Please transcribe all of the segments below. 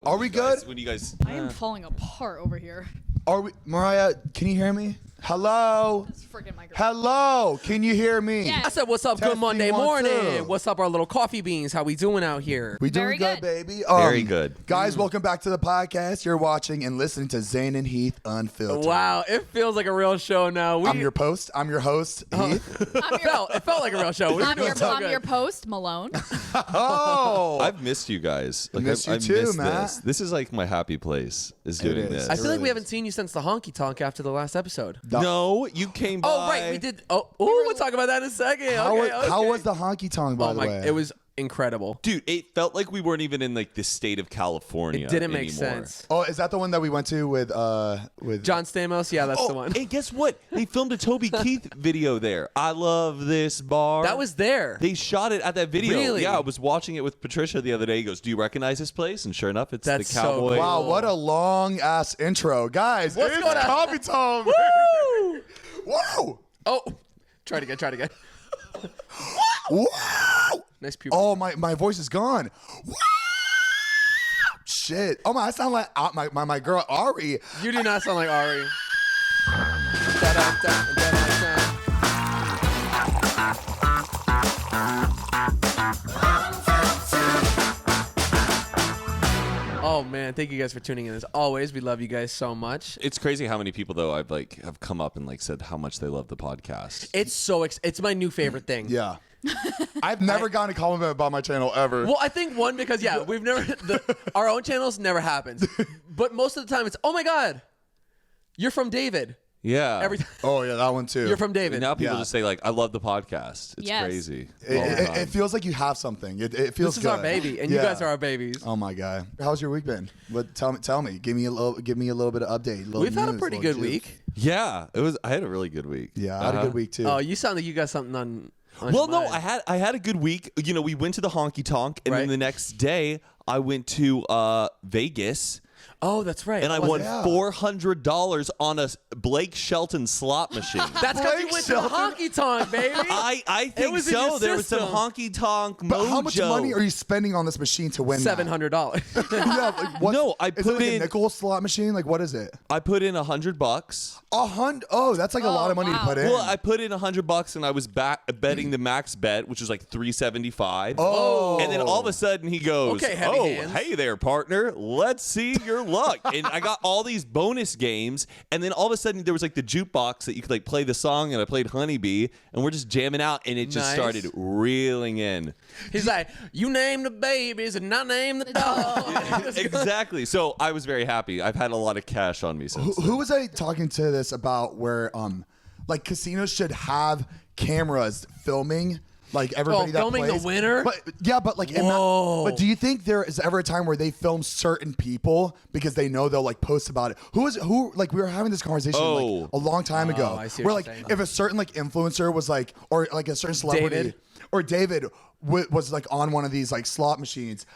Are we good? When you guys... I am falling apart over here. Are we, Mariah, can you hear me? Hello? This freaking microphone. Hello? Can you hear me? Yeah. I said, what's up? Testing Good Monday 1, morning. 2. What's up, our little coffee beans? How we doing out here? We doing Very good, good. baby. Very good. Guys, welcome back to the podcast. You're watching and listening to Zane and Heath Unfiltered. Wow, it feels like a real show now. I'm your host, Heath. It felt like a real show. We were doing so I'm good. your post, Malone. Oh! I've missed you guys. Like, missed you I've too, missed Matt. this. This is like my happy place, is doing is. this. I feel like really we is. haven't seen you since the honky tonk after the last episode. No, you came by. Oh, right, we did. Oh, we'll talk about that in a second. How Okay. was the honky tonk, by Oh the my! way? It was incredible. Dude, it felt like we weren't even in like the state of California. It didn't make anymore. sense. Oh, is that the one that we went to with John Stamos, yeah, that's the one. Hey, guess what? They filmed a Toby Keith video there. I love this bar. That was there. They shot it at that video. Really? Yeah, I was watching it with Patricia the other day. He goes, "Do you recognize this place?" And sure enough, it's That's the so Cowboy. cool. Wow, what a long ass intro, guys! What's it's going on? coffee time. Woo! Whoa! Oh, try it again. Whoa! Nice puberty. Oh, my voice is gone. Whoa! Shit! Oh my, I sound like my girl Ari. You do not sound like Ari. Oh man, thank you guys for tuning in as always. We love you guys so much. It's crazy how many people though have come up and like said how much they love the podcast. It's my new favorite thing. Yeah. I've never gotten a compliment about my channel ever. Well, I think one because we've never our own channels never happens, but most of the time it's oh my god, you're from David. Yeah. Every time Oh yeah, that one too. you're from David. Now people Yeah. just say like, "I love the podcast." It's Yes. crazy. All the It time. feels like you have something. It feels This is good. our baby, and you Yeah. guys are our babies. Oh my god, how's your week been? What? Tell me. Give me a little bit of update. Little We've had a news, pretty little good juice. week. Yeah, I had a really good week. Yeah, I had a good week too. Oh, you sound like you got something on Well, your no, mind. I had a good week. You know, we went to the honky tonk, and Right. then the next day I went to Vegas, Oh, that's right. and I What won was it? Yeah. $400 on a Blake Shelton slot machine. That's because you Blake went to the Shelton? honky tonk, baby. I think was in so. your There was some system. honky tonk mojo. but how much money are you spending on this machine to win? $700. Yeah, like, what, No, I is put it like in- a nickel slot machine. Like what is it? I put in $100. Oh, that's like a lot of money to wow. put in. Well, I put in $100 and I was betting the max bet, which was like $375. Oh. And then all of a sudden he goes, Okay, heavy "Oh, hands." hey there, partner. Let's see your luck." And I got all these bonus games, and then all of a sudden there was like the jukebox that you could like play the song, and I played Honeybee, and we're just jamming out, and it just Nice. started reeling in. He's like, you name the babies and I name the dog. Exactly. So I was very happy. I've had a lot of cash on me since. Who was I talking to this about? Where like casinos should have cameras filming. Like everybody that filming the plays. winner? But like Whoa. but do you think there is ever a time where they film certain people because they know they'll like post about it? Who like we were having this conversation like a long time ago. I see where what like you're saying. if a certain like influencer was like or like a certain celebrity David? or David was like on one of these like slot machines.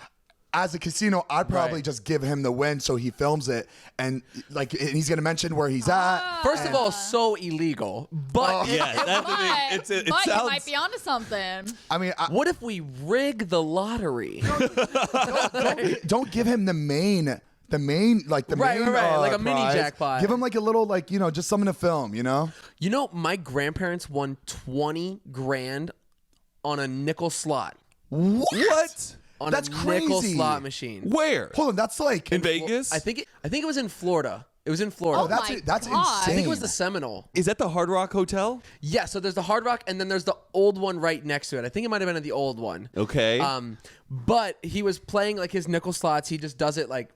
As a casino, I'd probably Right. just give him the win so he films it and like and he's gonna mention where he's at. First of all, so illegal. But Yeah, that's the thing. It But you sounds. might be onto something. I mean, what if we rig the lottery? don't give him the main like the main Right, like a mini prize. jackpot. Give him like a little like just something to film. You know, my grandparents won 20 grand on a nickel slot. What? On That's a nickel crazy. slot machine. Where? Hold on, that's like In Vegas? I think it was in Florida. It was in Florida. Oh, that's my that's God. insane. I think it was the Seminole. Is that the Hard Rock Hotel? Yeah, so there's the Hard Rock, and then there's the old one right next to it. I think it might have been at the old one. Okay. But he was playing like his nickel slots. He just does it like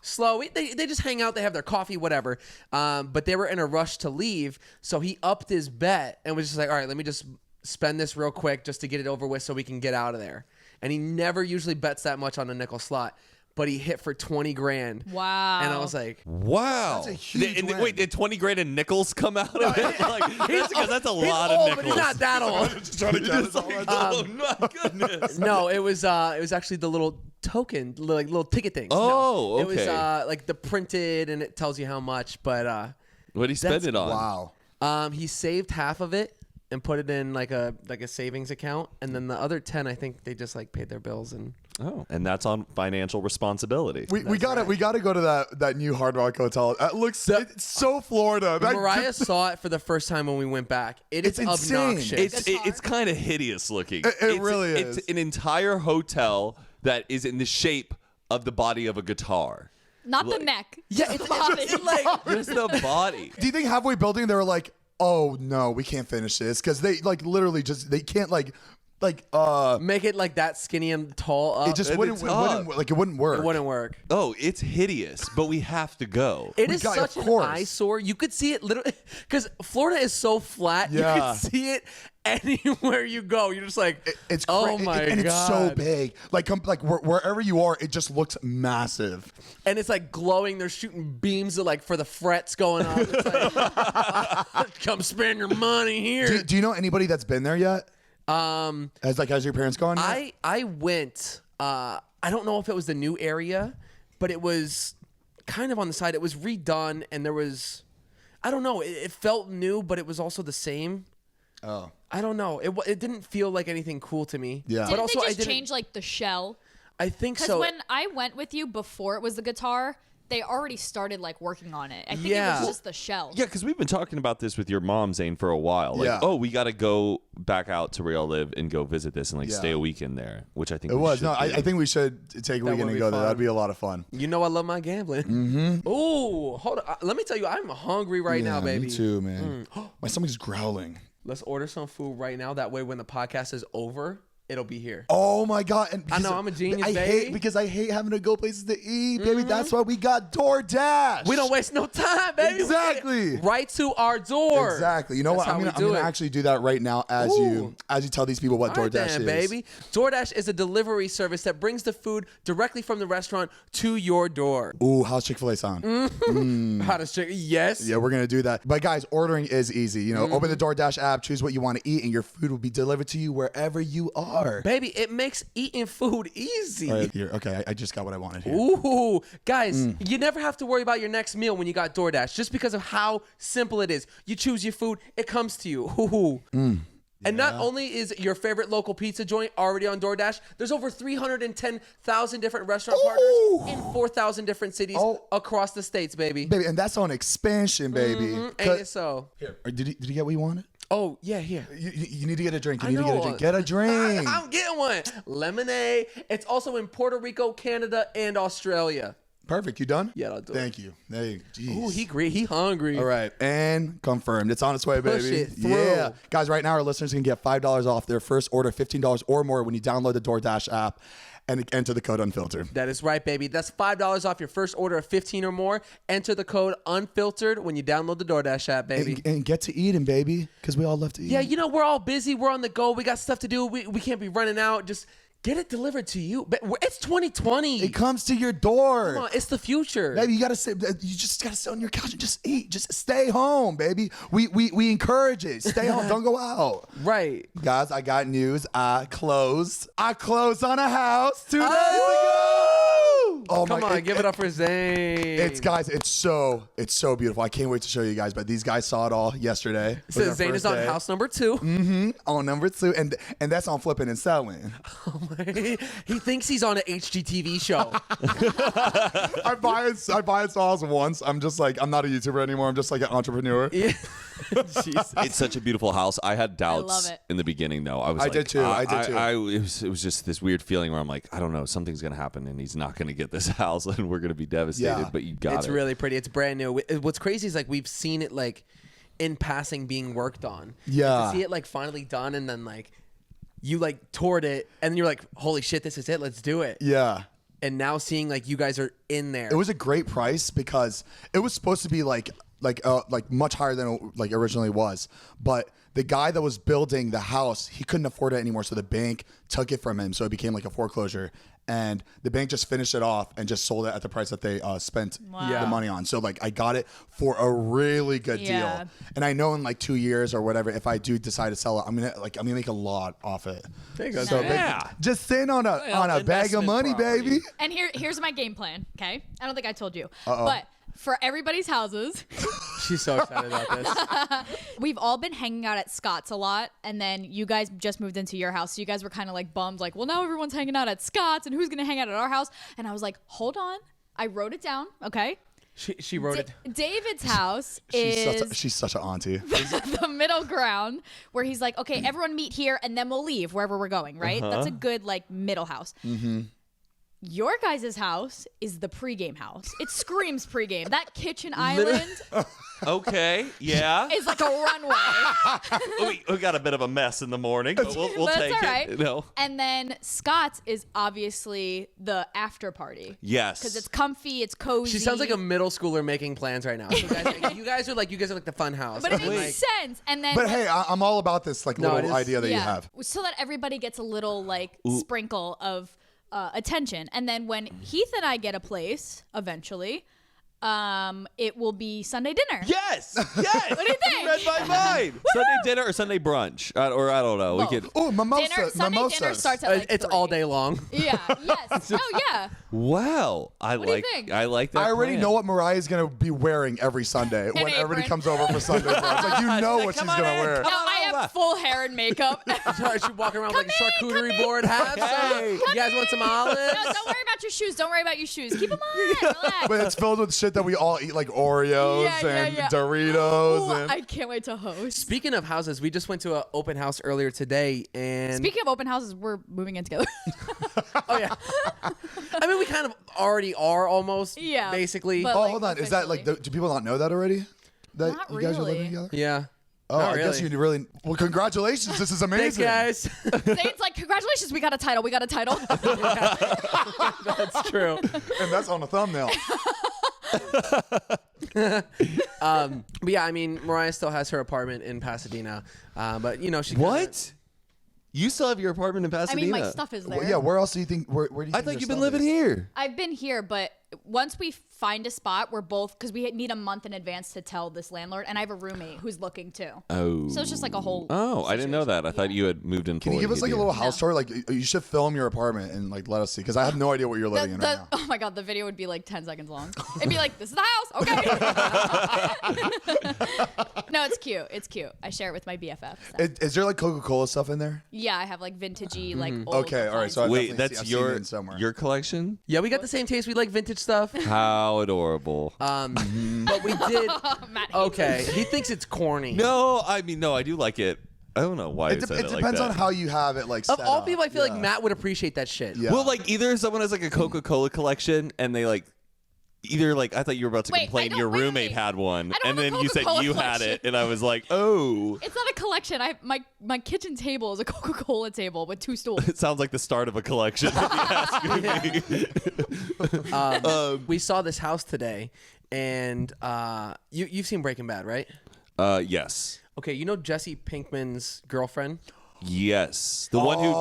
slow. They just hang out. They have their coffee, whatever. But they were in a rush to leave, so he upped his bet and was just like, all right, let me just spend this real quick just to get it over with so we can get out of there. And he never usually bets that much on a nickel slot, but he hit for 20 grand. Wow. And I was like, Wow. That's a huge win. Wait, did 20 grand in nickels come out of it? Like, because that's a he's lot old, of but nickels. he's not that old. Oh my goodness. No, it was actually the little token, like little ticket things. Oh, no. It was okay. like the printed, and it tells you how much. But What did he spend it on? Wow. he saved half of it and put it in like a savings account, and then the other 10, I think they just like paid their bills and Oh, and that's on financial responsibility. We gotta go to that new Hard Rock Hotel. It looks it's so Florida. Mariah saw it for the first time when we went back. It's insane. obnoxious. It's kind of hideous looking. It really is. It's an entire hotel that is in the shape of the body of a guitar. Not the neck. Yeah, Just the body. Just the body. Do you think halfway building they were like, oh no, we can't finish this because they like literally just they can't like make it like that skinny and tall up. it just It wouldn't work. It wouldn't work. Oh, it's hideous, but we have to go. It is got- such of an course. eyesore. You could see it literally because Florida is so flat. Yeah. You can see it anywhere you go. You're just like, It's oh cra- my and god, it's so big. Like wherever you are, it just looks massive. and it's like glowing. They're shooting beams of like for the frets going on. It's like, come spend your money here. Do you know anybody that's been there yet? Has your parents gone yet? I went. I don't know if it was the new area, but it was kind of on the side. It was redone, and there was, I don't know. It felt new, but it was also the same. Oh. I don't know. It didn't feel like anything cool to me. Yeah. But Didn't also they I just didn't. change like the shell? I think Because so. when I went with you before it was the guitar, they already started like working on it. I think it Yeah. was just the shell. Yeah, because we've been talking about this with your mom, Zane, for a while. Like, Yeah. oh, we got to go back out to where y'all live and go visit this and like Yeah. stay a weekend there, which I think It we was. should No, do. I think we should take a weekend would and be go there. fun. That'd be a lot of fun. You know I love my gambling. Mm-hmm. Ooh, hold on. Let me tell you, I'm hungry right now, baby. Me too, man. My stomach's growling. Let's order some food right now. That way, when the podcast is over, it'll be here. Oh my god! And I know, because I'm a genius, I baby. hate because I hate having to go places to eat, baby. That's why we got DoorDash. We don't waste no time, baby. Exactly. Right to our door. Exactly. You know That's what? how I'm we gonna do it. actually do that right now as Ooh. you tell these people what All right DoorDash then, is, baby. DoorDash is a delivery service that brings the food directly from the restaurant to your door. Ooh, how's Chick-fil-A sound? How does chicken? Yes. Yeah, we're gonna do that. But guys, ordering is easy. You know, open the DoorDash app, choose what you want to eat, and your food will be delivered to you wherever you are. Baby, it makes eating food easy. Right here. Okay, I just got what I wanted here. Ooh, guys, you never have to worry about your next meal when you got DoorDash just because of how simple it is. You choose your food, it comes to you. Ooh. And not only is your favorite local pizza joint already on DoorDash, there's over 310,000 different restaurant Ooh. partners in 4,000 different cities across the states, baby. Baby, and that's on expansion, baby. Ain't it so? Here, did you get what you wanted? Oh, yeah, here. You need to get a drink. You I need to get a know. drink. Get a drink. I'm getting one. Lemonade. It's also in Puerto Rico, Canada, and Australia. Perfect. You done? Yeah, I'll do it. Thank you. Hey, jeez. Ooh, he hungry. All right, and confirmed. It's on its way, Push baby. it through. Yeah, guys. Right now, our listeners can get $5 off their first order, $15 or more when you download the DoorDash app and enter the code UNFILTERED. That is right, baby. That's $5 off your first order of 15 or more. Enter the code UNFILTERED when you download the DoorDash app, baby. And get to eating, baby, because we all love to eat. Yeah, you know, we're all busy. We're on the go. We got stuff to do. We can't be running out. Just get it delivered to you. But it's 2020. It comes to your door. Come on, it's the future. Baby, you gotta sit. You just gotta sit on your couch and just eat. Just stay home, baby. We encourage it. Stay home. Don't go out. Right. Guys, I got news. I closed on a house 2 days ago. Oh Come my! on, give it up for Zane. It's so beautiful. I can't wait to show you guys. But these guys saw it all yesterday. It was So our Zane first is on day. house number 2. On number 2, and that's on flipping and selling. He thinks he's on an HGTV show. I buy and sell house once. I'm just like, I'm not a YouTuber anymore. I'm just like an entrepreneur. Yeah. Jesus. It's such a beautiful house. I had doubts love it. in the beginning, though. I did too. It was just this weird feeling where I'm like, I don't know, something's gonna happen, and he's not gonna get this house, and we're gonna be devastated. Yeah. But you got It's it. really pretty. It's brand new. What's crazy is like we've seen it like in passing being worked on. Yeah. And to see it like finally done, and then like you like toured it, and then you're like, holy shit, this is it. Let's do it. Yeah. And now seeing like you guys are in there. It was a great price because it was supposed to be like much higher than it like originally was. But the guy that was building the house, he couldn't afford it anymore, so the bank took it from him. So it became like a foreclosure, and the bank just finished it off and just sold it at the price that they spent the money on. So like I got it for a really good Yeah. deal, and I know in like 2 years or whatever, if I do decide to sell it, I'm gonna make a lot off it. There you go. So Yeah. just sitting on a bag of investment money, property. baby. And here's my game plan, okay? I don't think I told you. But for everybody's houses, She's so excited about this. We've all been hanging out at Scott's a lot, and then you guys just moved into your house, so you guys were kind of like bummed, like, well, now everyone's hanging out at Scott's, and who's gonna hang out at our house? And I was like, hold on, I wrote it down, okay? She wrote it. David's house is She's such an auntie. the middle ground where he's like, okay, everyone meet here, and then we'll leave wherever we're going, right? That's a good like middle house. Your guys' house is the pregame house. It screams pregame. That kitchen island Okay, yeah. is like a runway. we got a bit of a mess in the morning, but we'll But take that's all right. it. No. And then Scott's is obviously the after party. Yes. Because it's comfy, it's cozy. She sounds like a middle schooler making plans right now. So guys, you guys are like the fun house. But it I'm makes like, sense. And then But hey, I'm all about this like No, it little is- idea that you have. So that everybody gets a little like sprinkle of attention. And then when Heath and I get a place eventually, it will be Sunday dinner. Yes. Yes. What do you think? read my mind. Sunday dinner or Sunday brunch, or I don't know. Both. We could. Oh, Sunday dinner mimosas. starts at like it's 3. all day long. Yeah. Yes. Oh yeah. Wow. I What do you like. think? I like that. I already plan. know what Mariah's gonna be wearing every Sunday when everybody apron. comes over for Sunday brunch. Like you know what she's Come on gonna in, wear. No, I have full hair and makeup. She walking around with like a Come charcuterie in, board. Have some. Hey. You guys want some olives? No, don't worry about your shoes. Don't worry about your shoes. Keep them on. Relax. But it's filled with shit that we all eat, like Oreos and Doritos. Ooh, and I can't wait to host. Speaking of houses, we just went to an open house earlier today, and Speaking of open houses, we're moving in together. oh yeah, I mean we kind of already are almost. Yeah, basically. but- oh, like, hold on. Is that like? Do people not know that already? That Not you guys are living really. together? Yeah. Oh, Not I guess really. you really. Well, congratulations. This is Thanks, amazing. guys. Zane's like, congratulations, we got a title. We got a title. That's true. And that's on the thumbnail. But yeah, I mean, Mariah still has her apartment in Pasadena, but you know she. What? You still have your apartment in I Pasadena? mean, my stuff is there. Well, yeah. Where else do you think? Where do you? I think thought your you've been stuff living is? here. I've been here, but once we find a spot, we're both, because we need a month in advance to tell this landlord, and I have a roommate who's looking too. Oh. So it's just like a whole. Oh, I didn't know that. I situation. thought you had moved in. Can you give us like a little house tour? Like you should film your apartment and like let us see because I have no idea what you're living in right now. Oh my god, the video would be like 10 seconds long. It'd be like, this is the house. Okay. No, it's cute. It's cute. I share it with my BFF. so. Is there like Coca-Cola stuff in there? Yeah, I have like vintagey, like old. Okay, all right. So I've Wait, definitely that's I've seen your it somewhere. your collection? Yeah, we got the same taste. We like vintage stuff. How adorable. But we did. Matt hates Okay, he thinks it's corny. No, I mean, no, I do like it. I don't know why It, you said it it like depends that. on how you have it. Like Of set all up. people, I feel like Yeah. Matt would appreciate that shit. Yeah. Well, like either someone has like a Coca-Cola collection and they like either like I thought you were about to Wait, complain I your don't- wait, roommate wait. had one I don't and have a then you said Coca-Cola you had collection. it and I was like, "Oh." It's not a collection. My kitchen table is a Coca-Cola table with 2 stools. It sounds like the start of a collection. If you ask me. We saw this house today, and you've seen Breaking Bad, right? Yes. Okay, you know Jesse Pinkman's girlfriend. Yes. The one who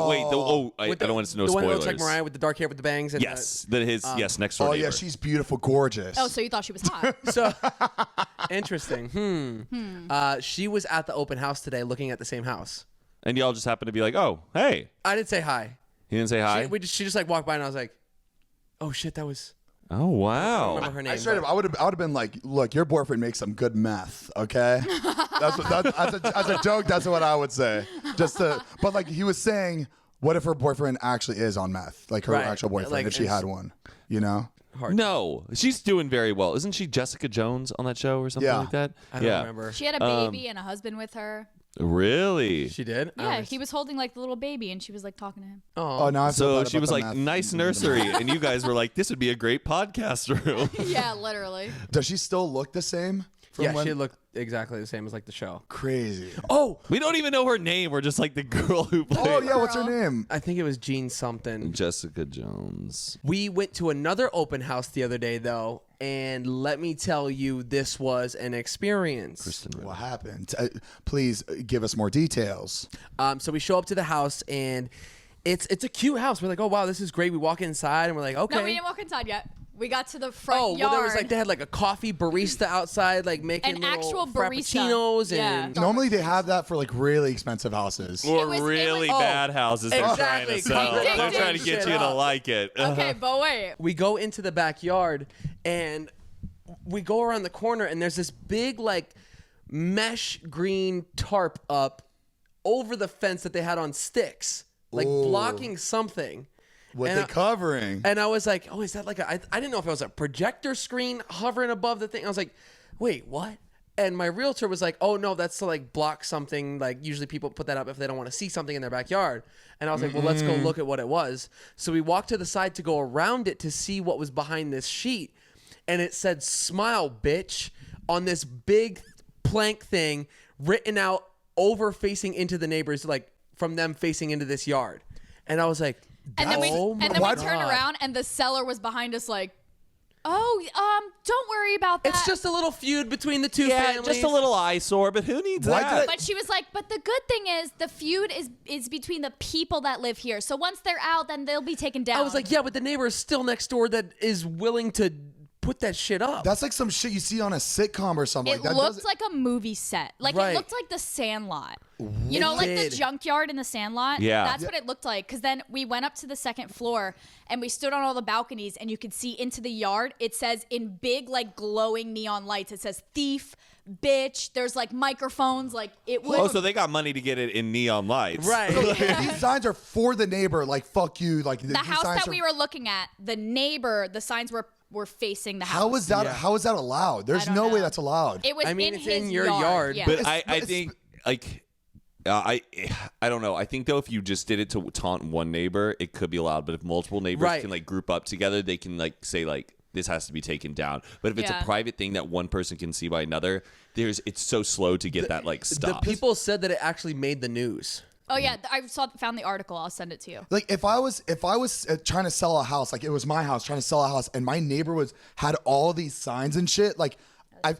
I With don't want to know the one spoilers. who looks like Mariah with the dark hair with the bangs. And Yes. Yes, next door Oh neighbor. yeah, she's beautiful, gorgeous. Oh, so you thought she was hot? So interesting. She was at the open house today, looking at the same house. And y'all just happened to be like, "Oh, hey." I didn't say hi. He didn't say hi. She just like walked by, and I was like, "Oh shit, that was." Oh, I don't wow. remember her name. I straight up, I would have been like, look, your boyfriend makes some good meth, okay? That's what as a joke. That's what I would say. But like he was saying, what if her boyfriend actually is on meth, like her Right. actual boyfriend, Like, if she it's- had one, you know? Hard. No, she's doing very well. Isn't she Jessica Jones on that show or something Yeah. like that? I don't remember. She had a baby and a husband with her. Really? She did. Yeah, he was holding like the little baby, and she was like talking to him. Oh, now I feel So bad she about was the like, meth. nice nursery. And you guys were like, this would be a great podcast room. Yeah, literally. Does she still look the same? From Yeah, when? she looked exactly the same as like the show. Crazy. Oh, We don't even know her name. We're just like the girl who played Oh yeah, what's her Girl. name? I think it was Jean something. Jessica Jones. We went to another open house the other day though, and let me tell you, this was an experience. What happened? Please give us more details. So we show up to the house, and it's a cute house. We're like, oh wow, this is great. We walk inside, and we're like, okay. No, we didn't walk inside yet. We got to the front Oh, yard. well, there was like they had like a coffee barista outside, like making An little actual barista. frappuccinos Yeah. and Normally they have that for like really expensive houses. Or was- it really was- bad houses they're trying Exactly. to sell. Ding, ding, They're trying to ding. get Shit you to up. like it. Okay, but wait. we go into the backyard, and we go around the corner and there's this big like mesh green tarp up over the fence that they had on sticks, like blocking something. What they covering? And I was like, oh, is that like I didn't know if it was a projector screen hovering above the thing. I was like, wait, what? And my realtor was like, oh, no, that's to like block something. Like usually people put that up if they don't want to see something in their backyard. And I was like, well, let's go look at what it was. So we walked to the side to go around it to see what was behind this sheet. And it said, smile, bitch, on this big plank thing written out over facing into the neighbors, like from them facing into this yard. And I was like, And then we my turned God. around and the seller was behind us like, oh, don't worry about that. it's just a little feud between the two families. just a little eyesore, but who needs Why that? did But she was like, but the good thing is the feud is between the people that live here. So once they're out, then they'll be taken down. I was like, yeah, but the neighbor is still next door that is willing to put that shit up. That's like some shit you see on a sitcom or something. it Like that looked doesn't- like a movie set. Like Right. it looked like the Sandlot. You know, like the did. junkyard in the Sandlot. Yeah. That's what it looked like. Because then we went up to the second floor and we stood on all the balconies and you could see into the yard. It says in big, like glowing neon lights, it says thief, bitch. There's like microphones. Like it was. Oh, so they got money to get it in neon lights. Right. These signs are for the neighbor. Like fuck you. Like the house that we were looking at, the neighbor, the signs were facing the house. How is that? Yeah. How is that allowed? There's don't no way know. that's allowed. It was I mean, in it's his in your yard, Yeah. But I it's- think like I don't know. I think though if you just did it to taunt one neighbor, it could be allowed. But if multiple neighbors Right. can like group up together, they can like say like this has to be taken down. But if it's Yeah. a private thing that one person can see by another, it's so slow to get that like The stopped. people said that it actually made the news. Oh yeah, I found the article. I'll send it to you. Like if I was trying to sell a house, like it was my house trying to sell a house, and my neighbor had all these signs and shit, like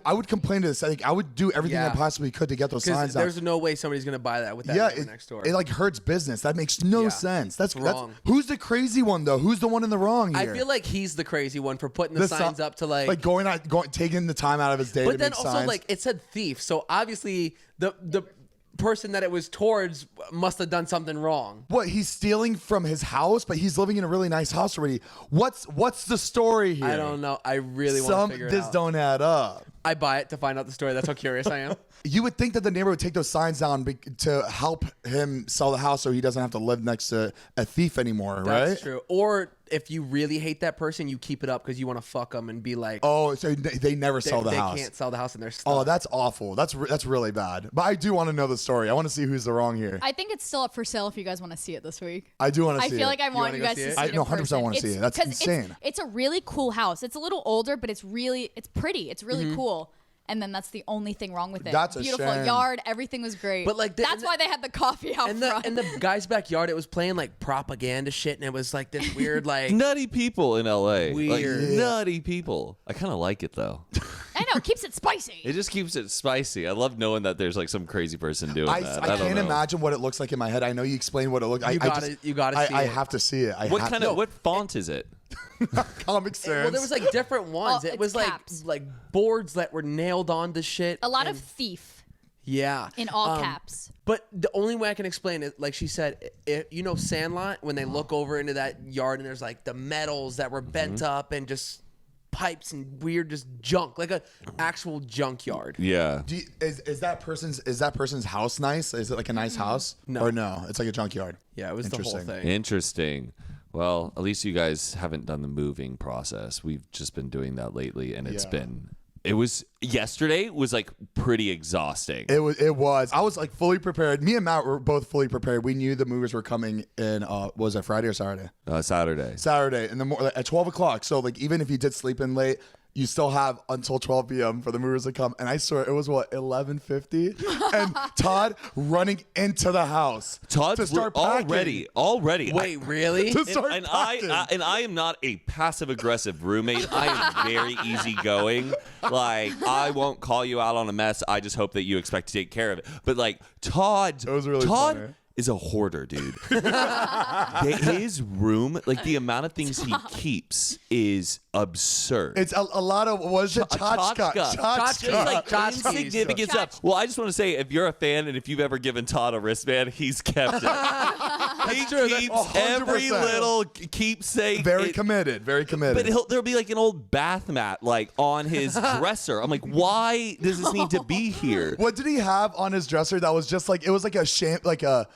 I would complain to this. Like I would do everything I Yeah. possibly could to get those signs Because down. there's no way somebody's going to buy that with that Yeah, neighbor next door. it like hurts business. That makes no Yeah. sense. That's wrong. Who's the crazy one though? Who's the one in the wrong I here? feel like he's the crazy one for putting the si- signs up to like going taking the time out of his day but to then make also signs. like it said thief. So obviously the person that it was towards must have done something wrong. What, he's stealing from his house, but he's living in a really nice house already. What's the story here? I don't know. I really want to figure it This out. don't add up. I buy it to find out the story. That's how curious I am. You would think that the neighbor would take those signs down to help him sell the house so he doesn't have to live next to a thief anymore, right? That's true. Or if you really hate that person, you keep it up because you want to fuck them and be like, Oh, so they never sell the they house. can't sell the house and they're stuck. Oh, that's awful. That's really bad. But I do want to know the story. I want to see who's the wrong here. I think it's still up for sale if you guys want to see it this week. I do want to I see feel it. like I want wanna you go guys see to it? see I it. no, in 100% person. wanna see It's- it. That's 'cause insane. It's a really cool house. It's a little older, but it's pretty. It's really cool. And then that's the only thing wrong with it. That's a Beautiful shame. yard. Everything was great. But, like, that's why they had the coffee out and front. the guy's backyard, it was playing like propaganda shit, and it was like this weird like Nutty people in LA. Weird. Like, nutty people. I kind of like it though. I know, it keeps it spicy. It just keeps it spicy. I love knowing that there's like some crazy person doing that. I don't can't know. imagine what it looks like in my head. I know you explained what it looked like. You gotta see I it. have to see it. What font is it? Comic Sans? well, there was like different ones. Oh, it it's was caps. like boards that were nailed onto shit. A lot of and- thief yeah in all caps. But the only way I can explain it, like she said, you know, Sandlot, when they look over into that yard and there's like the metals that were bent up and just pipes and weird just junk, like a actual junkyard. Yeah. Is that person's house nice? Is it like a nice house? No. Or no? It's like a junkyard. Yeah, it was the whole Interesting. thing. Interesting. Well, at least you guys haven't done the moving process. We've just been doing that lately, and yesterday was like pretty exhausting. It was. I was like fully prepared. Me and Matt were both fully prepared. We knew the movers were coming in. Was it Friday or Saturday? Saturday. Saturday in the at 12 o'clock. So like even if you did sleep in late, you still have until 12 p.m. for the movers to come. And I swear it was 11:50, and Todd running into the house Todd to start packing. already. Wait, really? To start and packing. I am not a passive aggressive roommate. I am very easygoing. Like I won't call you out on a mess. I just hope that you expect to take care of it. But like Todd was really Todd funny. is a hoarder, dude. His room, like the amount of things he keeps is absurd. It's a lot of tchotchke. Tchotchke. Like Tchotchkes. insignificant stuff. Well, I just want to say, if you're a fan and if you've ever given Todd a wristband, he's kept it. He true. That's keeps every 100%. little keepsake. Very committed. Very committed. But there'll be like an old bath mat like on his dresser. I'm like, why does this need to be here? What did he have on his dresser that was just like, it was like a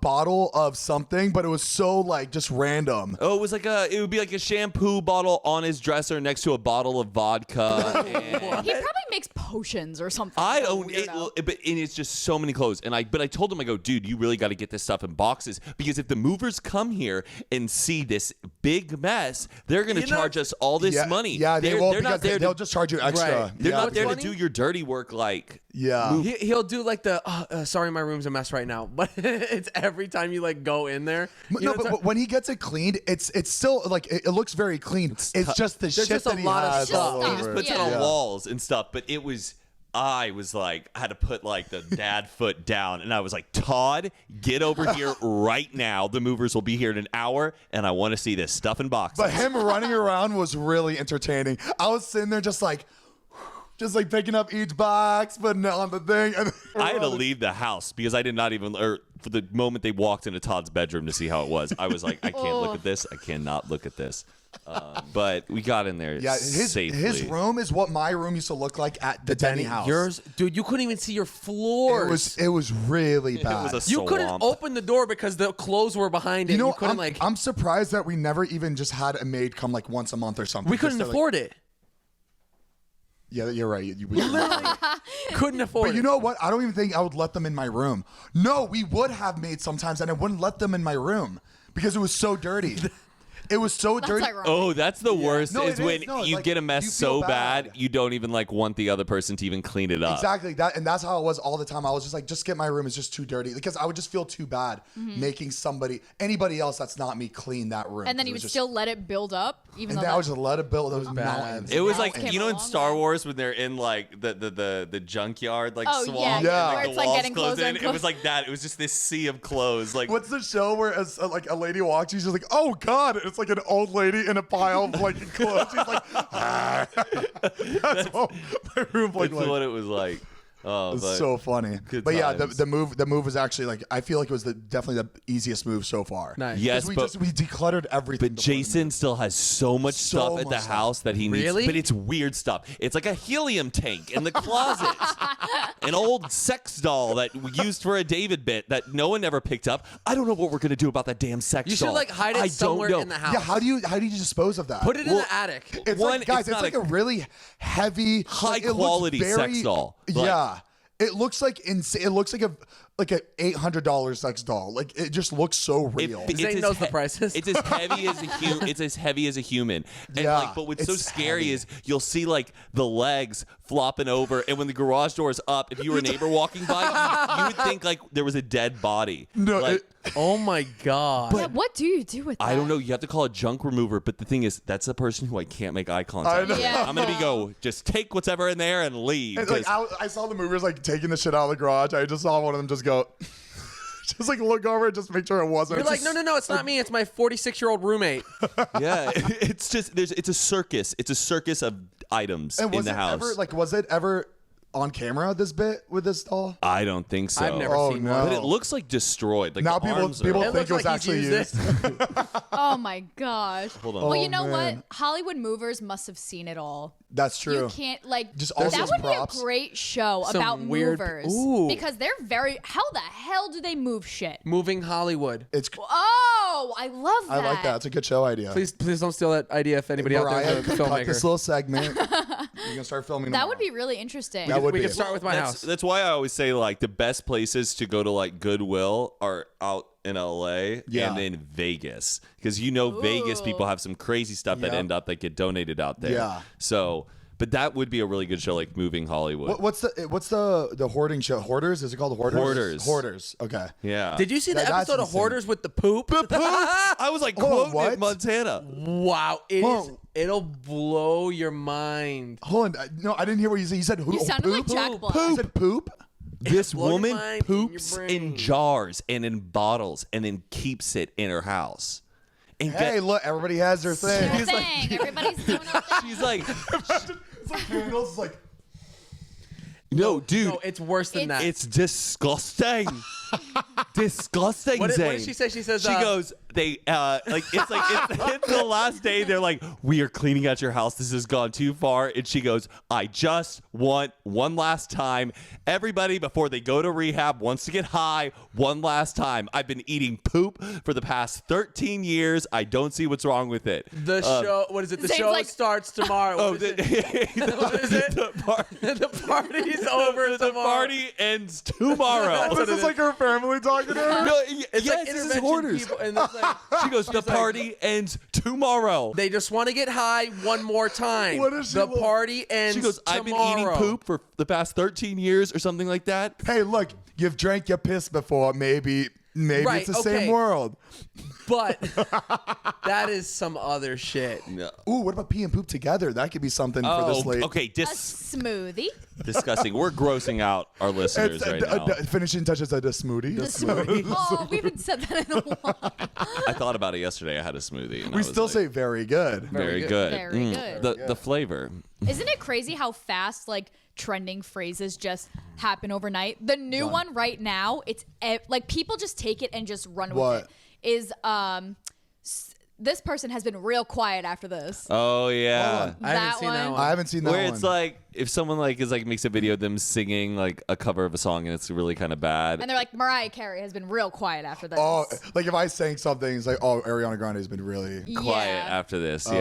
bottle of something, but it was so like just random. Oh, it would be like a shampoo bottle on his dresser next to a bottle of vodka. And He probably makes potions or something. I So don't, weirdo. but and it's just so many clothes. But I told him, I go, dude, you really got to get this stuff in boxes because if the movers come here and see this big mess, they're going to charge us all this money. Yeah, they will, They're because not there they'll to, just charge you extra. Right. they're Yeah, not there to funny? do your dirty work like. Yeah. He'll do like the sorry, my room's a mess right now, but it's every time you like go in there. No, but when he gets it cleaned, it's still like it looks very clean. It's just the shit just a that he lot of has stuff. all He He over just it. puts it Yeah. on walls and stuff. But I was like, I had to put like the dad foot down, and I was like, Todd, get over here right now. The movers will be here in an hour, and I want to see this stuff in boxes. But him running around was really entertaining. I was sitting there just like picking up each box, putting it on the thing. And I had to leave the house because I did not even, or for the moment they walked into Todd's bedroom to see how it was, I was like, I can't look at this. I cannot look at this. But we got in there Yeah, safely. his room is what my room used to look like at the Denny house. Yours, dude, you couldn't even see your floors. It was really bad. was a You swamp. couldn't open the door because the clothes were behind it. You know, couldn't like. I'm surprised that we never even just had a maid come like once a month or something. we couldn't Just to, like- afford it. Yeah, you're right. Couldn't afford But it. you know what? I don't even think I would let them in my room. No, we would have maids sometimes, and I wouldn't let them in my room because it was so dirty. It was so That's dirty. ironic. Oh, that's the worst No, is it when is. No, you like, get a mess you so feel bad. bad. You don't even like want the other person to even clean it up. Exactly that, and that's how it was all the time. I was just like, just get my room. It's just too dirty because I would just feel too bad making anybody else that's not me clean that room. And then It you was would just- still let it build up, even And though then I that- would just let it build those mountains. It was Now like it came you know a in long Star way. Wars when they're in like the junkyard like Oh, swamp yeah, and, yeah, like, where the it's, like, walls getting close closer in. and It was like that. It was just this sea of clothes. Like What's the show where like a lady walks, she's just like, oh God, it's like an old lady in a pile of like clothes. She's like, ah. That's what my room looked that's like. what it was like. Oh, It's but so funny. good But yeah, times. the move was actually like, I feel like it was definitely the easiest move so far. Nice. Yes, 'Cause we decluttered everything. But before the Jason move. still has so much So stuff at the much stuff. house that he needs. Really? But it's weird stuff. It's like a helium tank in the closet. An old sex doll that we used for a David bit that no one ever picked up. I don't know what we're gonna do about that damn sex You doll. should like hide I it somewhere don't know. in the house. Yeah, how do you dispose of that? Put it in the attic? It's One, like, guys, it's it's not like a- a really heavy, High like, it looks quality sex very- doll. Like- Yeah, it looks like insane. It looks like a $800 sex doll. Like it just looks so real. Zane as knows the prices. It's as heavy as it's as heavy as a human. And Yeah, like, but what's so it's scary heavy. is you'll see like the legs flopping over, and when the garage door is up, if you were a neighbor walking by, you would think like there was a dead body. No, like, Oh my god. Yeah, what do you do with that? I don't know. You have to call a junk remover, but the thing is, that's the person who I can't make eye contact I with. know. Yeah. I'm gonna go just take whatever in there and leave. And, like 'cause- I saw the movers like taking the shit out of the garage. I just saw one of them just go, just like look over and just make sure it wasn't. You're like, no, it's not me. It's my 46-year-old roommate. yeah, it's just it's a circus. It's a circus of items And in was the it house. ever like was it ever on camera this bit with this doll? I don't think so. I've never Oh, seen no. one. But it looks like destroyed. Like Now the people arms are- think It it looks was like he's actually used used. Oh my gosh. Hold on. Well, Oh, you know man. what? Hollywood movers must have seen it all. That's true. You can't like Just all that those would props. be a great show Some about weird- movers Ooh. because they're very. How the hell do they move shit? Moving Hollywood. It's Oh, I love that. I like that. It's a good show idea. Please don't steal that idea if anybody out Mariah, there is a cut this filmmaker. little segment. You're gonna start filming. That tomorrow. would be really interesting. That would we be. could start with my house. That's why I always say like the best places to go to like Goodwill are out in LA Yeah. and in Vegas because Vegas Ooh. people have some crazy stuff that Yeah. end up that get donated out there. Yeah. So, but that would be a really good show, like Moving Hollywood. What's the hoarding show? Hoarders? Is it called Hoarders? Hoarders. Hoarders. Okay. Yeah. Did you see the That's episode of insane. Hoarders with the poop? I was like Hold on, quoting what? it, Montana. Wow, Whoa. it'll blow your mind. Hold on. No, I didn't hear what you said. You said who? You sounded like poop? Jack Black. You said poop? This blow your woman mind in your poops brain. in jars and in bottles and then keeps it in her house. And Hey, look, everybody has their thing. Their He's like- thing. Everybody's doing their thing. she's like, It's like criminals. It's like no, dude. No, it's worse than that. It's disgusting. Disgusting. What Zane. did she say? She says She goes, it's the last day. They're like, we are cleaning out your house. This has gone too far. And she goes, I just want one last time. Everybody before they go to rehab wants to get high one last time. I've been eating poop for the past 13 years. I don't see what's wrong with it. the show. What is it? The Zane's show like- starts tomorrow. Oh, What is it? what is it? The party's over The tomorrow. party ends tomorrow. This is like her family talking to her. No, It's yes, like this is intervention Hoarders. people, and it's like, She goes, the party ends tomorrow. they just want to get high one more time. What does she the want? party ends She goes, I've been tomorrow. eating poop for the past 13 years or something like that. Hey, look, you've drank your piss before. Maybe Right, it's the okay. same world. But that is some other shit. Ooh, what about pee and poop together? That could be something for this late. Okay, A smoothie. disgusting. We're grossing out our listeners It's right now. finishing touches of the smoothie. Oh, we haven't said that in a while. I thought about it yesterday. I had a smoothie. And I We was still like, say very good. very good. Very good. The flavor. Isn't it crazy how fast like trending phrases just happen overnight? The new one right now, it's like people just take it and just run with What? it. Is this person has been real quiet after this. Oh yeah. I haven't seen that one. I haven't seen that Where one. it's like if someone like is like makes a video of them singing like a cover of a song and it's really kind of bad. And they're like, Mariah Carey has been real quiet after this. oh, like if I sang something, it's like, oh, Ariana Grande has been really. Quiet Yeah. after this. Oh, Yeah.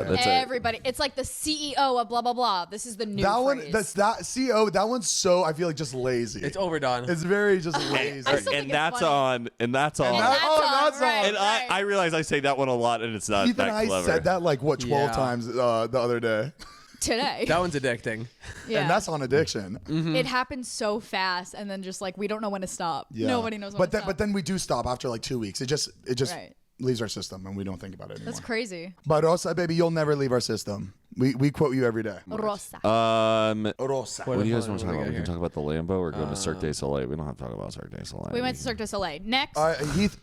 okay. That's Everybody, it's like the CEO of blah blah blah. This is the new That one, phrase. that one's so, I feel like just lazy. It's overdone. It's very just lazy. I still think and it's that's funny. on. And that's on. And that- that's oh, on, that's on. right, And right. I realize I say that one a lot, and it's not Heath that and I clever. said that like, what, 12 Yeah. times the other day. Today. That one's addicting. Yeah. And that's on addiction. It happens so fast, and then just like we don't know when to stop. Yeah. Nobody knows when but to then, stop. But then we do stop after like 2 weeks. It just Right. leaves our system and we don't think about it anymore. That's crazy. But Rosa, baby, you'll never leave our system. We quote you every day. Rosa. Rosa. What do you guys want to talk What do we about? We got can here? talk about the Lambo or go to Cirque du Soleil. We don't have to talk about Cirque du Soleil. We went to Cirque du Soleil. Next. Heath,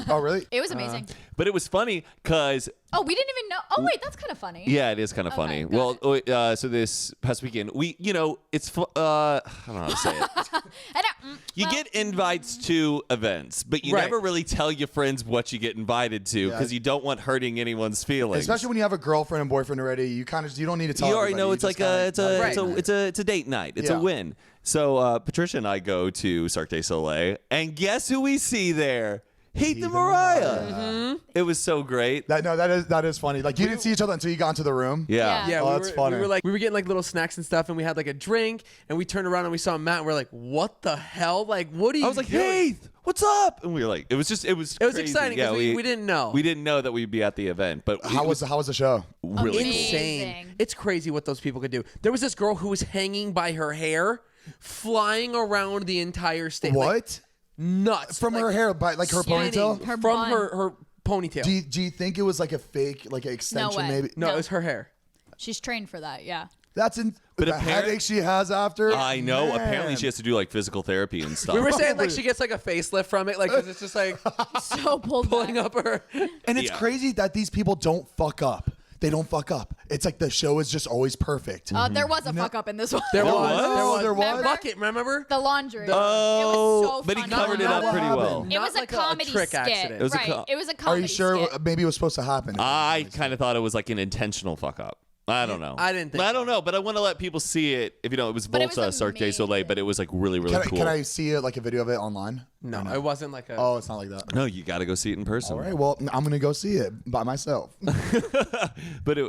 oh really? It was amazing. But it was funny because Oh, we didn't even know. Oh, wait, that's kind of funny. yeah, it is kind of funny. got Well, so this past weekend, it's I don't know how to say it. You get invites to events, but you Right. never really tell your friends what you get invited to because you don't want hurting anyone's feelings. Especially when you have a girlfriend and boyfriend already, you don't need to tell. You already know everybody. it's You like just it's kinda- a date night. It's Yeah. a win. So Patricia and I go to Cirque du Soleil, and guess who we see there? Heath and Mariah. It was so great. That is funny. Like you didn't see each other until you got into the room. Yeah. Yeah, Oh, that's funny. we were getting like little snacks and stuff, and we had like a drink, and we turned around and we saw Matt, and we're like, "What the hell? Like, what are you?" I was like, doing? Heath, what's up? And we were like, it was crazy. exciting 'cause we didn't know. We didn't know that we'd be at the event, but How was the show? really cool. insane. Amazing. It's crazy what those people could do. There was this girl who was hanging by her hair, flying around the entire stage. Like, What? nuts From her hair, by like her spinning ponytail? Her from bun. her ponytail. Do you think it was like a fake, like an extension way. maybe? no, No. it was her hair. She's trained for that. Yeah. That's the apparent- headache she has after. I know. Man. Apparently, she has to do like physical therapy and stuff. We were saying like she gets like a facelift from it, like 'cause it's just like So pulled pulling back. up her. And it's Yeah. crazy that these people don't fuck up. They don't fuck up. It's like the show is just always perfect. There was a fuck up in this one. There was. was? There was? Remember? Bucket, remember? The laundry. Oh, it was so but he funny. covered it up pretty well. It was Not like a comedy trick skit. accident. It was a right. It was a Are comedy you sure? skit. Maybe it was supposed to happen. I kind of thought it was like an intentional fuck up. I don't know. I didn't think I so. don't know, but I want to let people see it. If you know, it was But it was Volta Cirque du Soleil, amazing. but it was like really, really cool. Can I see it, like a video of it online? No, it wasn't like a. Oh, it's not like that. No, you got to go see it in person. All right. Well, I'm gonna go see it by myself. But it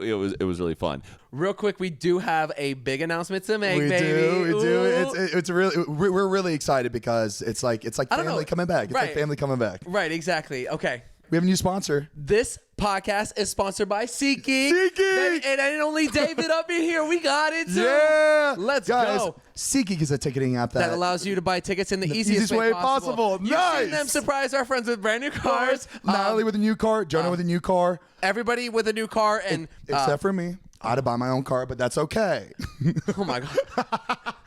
was really fun. Real quick, we do have a big announcement to make, we baby. do. Ooh. It's really. We're really excited because it's like I don't family know. coming back. It's like Right. family coming back. Right, exactly. Okay. We have a new sponsor. This podcast is sponsored by SeatGeek. SeatGeek! Baby, and ain't only David up in here. We got it too. Yeah. Let's Guys, go. SeatGeek is a ticketing app That allows you to buy tickets in the easiest way possible. You've Nice. seen them surprise our friends with brand new cars. Natalie with a new car, Jonah with a new car, Everybody with a new car, and except for me. I had to buy my own car, but that's okay. oh my god,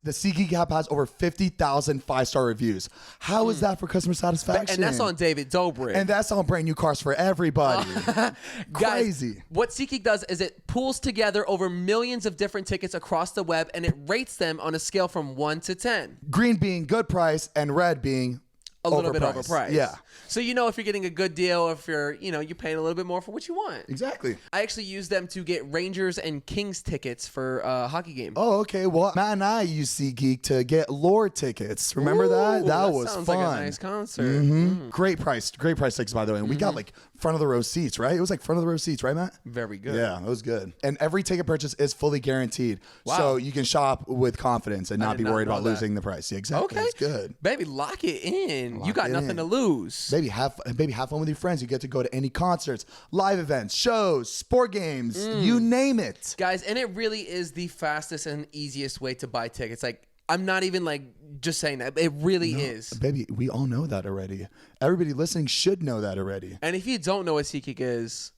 The SeatGeek app has over 50,000 five-star reviews. How is that for customer satisfaction? and that's on David Dobrik. And that's on brand new cars for everybody. Guys, Crazy. what SeatGeek does is it pulls together over millions of different tickets across the web, and it rates them on a scale from 1 to 10. Green being good price and red being a little bit Overpriced. overpriced. Yeah. So you know if you're getting a good deal, or if you're paying a little bit more for what you want. Exactly. I actually used them to get Rangers and Kings tickets for a hockey game. Oh, okay. Well, Matt and I used SeatGeek to get Lord tickets. Remember that? Ooh, That was sounds fun. like a nice concert. Great price tickets, by the way. And we got like front of the row seats, right? It was like front of the row seats, right, Matt? Very good. Yeah, it was good. And every ticket purchase is fully guaranteed. Wow. So you can shop with confidence and not did be not worried know about that. losing the price. Yeah, exactly. Okay. It's good. Baby, lock it in. You Lock got it nothing in. to lose. Baby, have fun with your friends. You get to go to any concerts, live events, shows, sport games, you name it. Guys, and it really is the fastest and easiest way to buy tickets. Like, I'm not even like just saying that. It really is. Baby, we all know that already. Everybody listening should know that already. And if you don't know what SeatGeek is,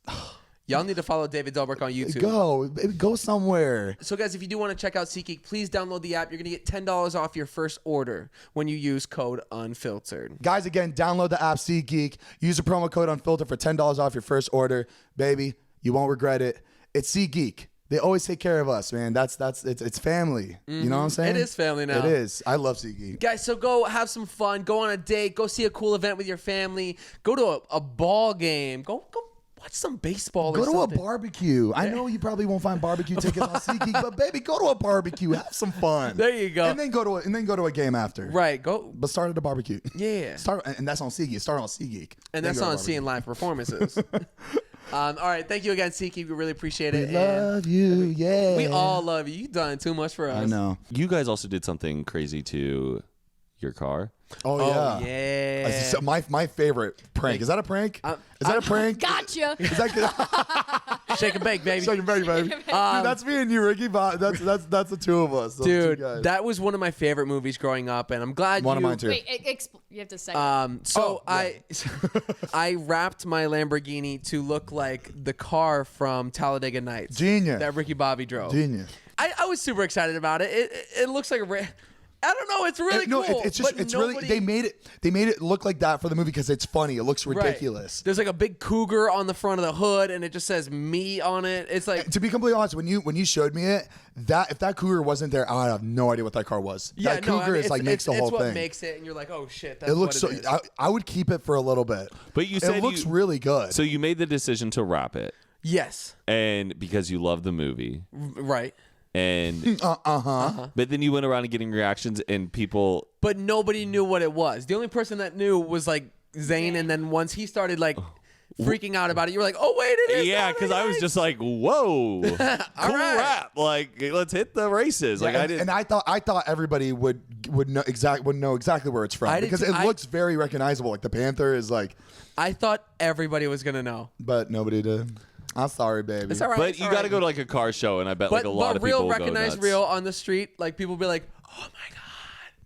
y'all need to follow David Dobrik on YouTube. Go somewhere. So, guys, if you do want to check out SeatGeek, please download the app. You're going to get $10 off your first order when you use code UNFILTERED. Guys, again, download the app SeatGeek. Use the promo code UNFILTERED for $10 off your first order. Baby, you won't regret it. It's SeatGeek. They always take care of us, man. It's family. You know what I'm saying? It is family now. It is. I love SeatGeek. Guys, so go have some fun. Go on a date. Go see a cool event with your family. Go to a ball game. Go watch some baseball Go or to something. a barbecue. I know you probably won't find barbecue tickets on SeatGeek, but baby, go to a barbecue. Have some fun. There you go. And then go to a game after. Right. Go. But start at a barbecue. Yeah. And that's on SeatGeek. Start on SeatGeek. And Then that's go to on barbecue. seeing live performances. All right. Thank you again, SeatGeek. We really appreciate it. We love you. Yeah. We all love you. You've done too much for us. I know. You guys also did something crazy to your car. Oh, Oh, yeah. yeah. So my favorite prank. Is that a prank? Is that a prank? Gotcha. Is that Shake and bake, baby. Second baby? Dude, that's me and you, Ricky. That's the two of us. Those two Dude, guys. that was one of my favorite movies growing up, and I'm glad One you. of mine too. Wait, you have to say. So Oh, yeah. I wrapped my Lamborghini to look like the car from Talladega Nights. Genius. That Ricky Bobby drove. Genius. I was super excited about it. It looks like I don't know. It's really No, cool. it's just but it's really they made it look like that for the movie because it's funny. It looks Right. ridiculous. There's like a big cougar on the front of the hood, and it just says "me" on it. It's like To be completely honest, when you showed me it, if that cougar wasn't there, I have no idea what that car was. That cougar is like makes the whole it's what thing. makes it, and you're like, oh shit, that's It looks so. what it is. I would keep it for a little bit. But you said it looks you- really good. So you made the decision to wrap it, Yes, and because you love the movie, right. and but then you went around and getting reactions, and people. But nobody knew what it was. The only person that knew was like Zane, and then once he started like freaking out about it, you were like, oh wait, it is. Yeah, because I was just like, "Whoa, cool right. rap! Like, let's hit the races!" Like, and, I didn't. and I thought everybody would know exactly where it's from I did because too. it looks very recognizable. Like the Panther is like, I thought everybody was gonna know. but nobody did. I'm sorry, baby. It's all right. But it's you all got to right. go to like a car show, and I bet But, like a lot but of real people recognize go nuts. real on the street, like people be like, oh my god.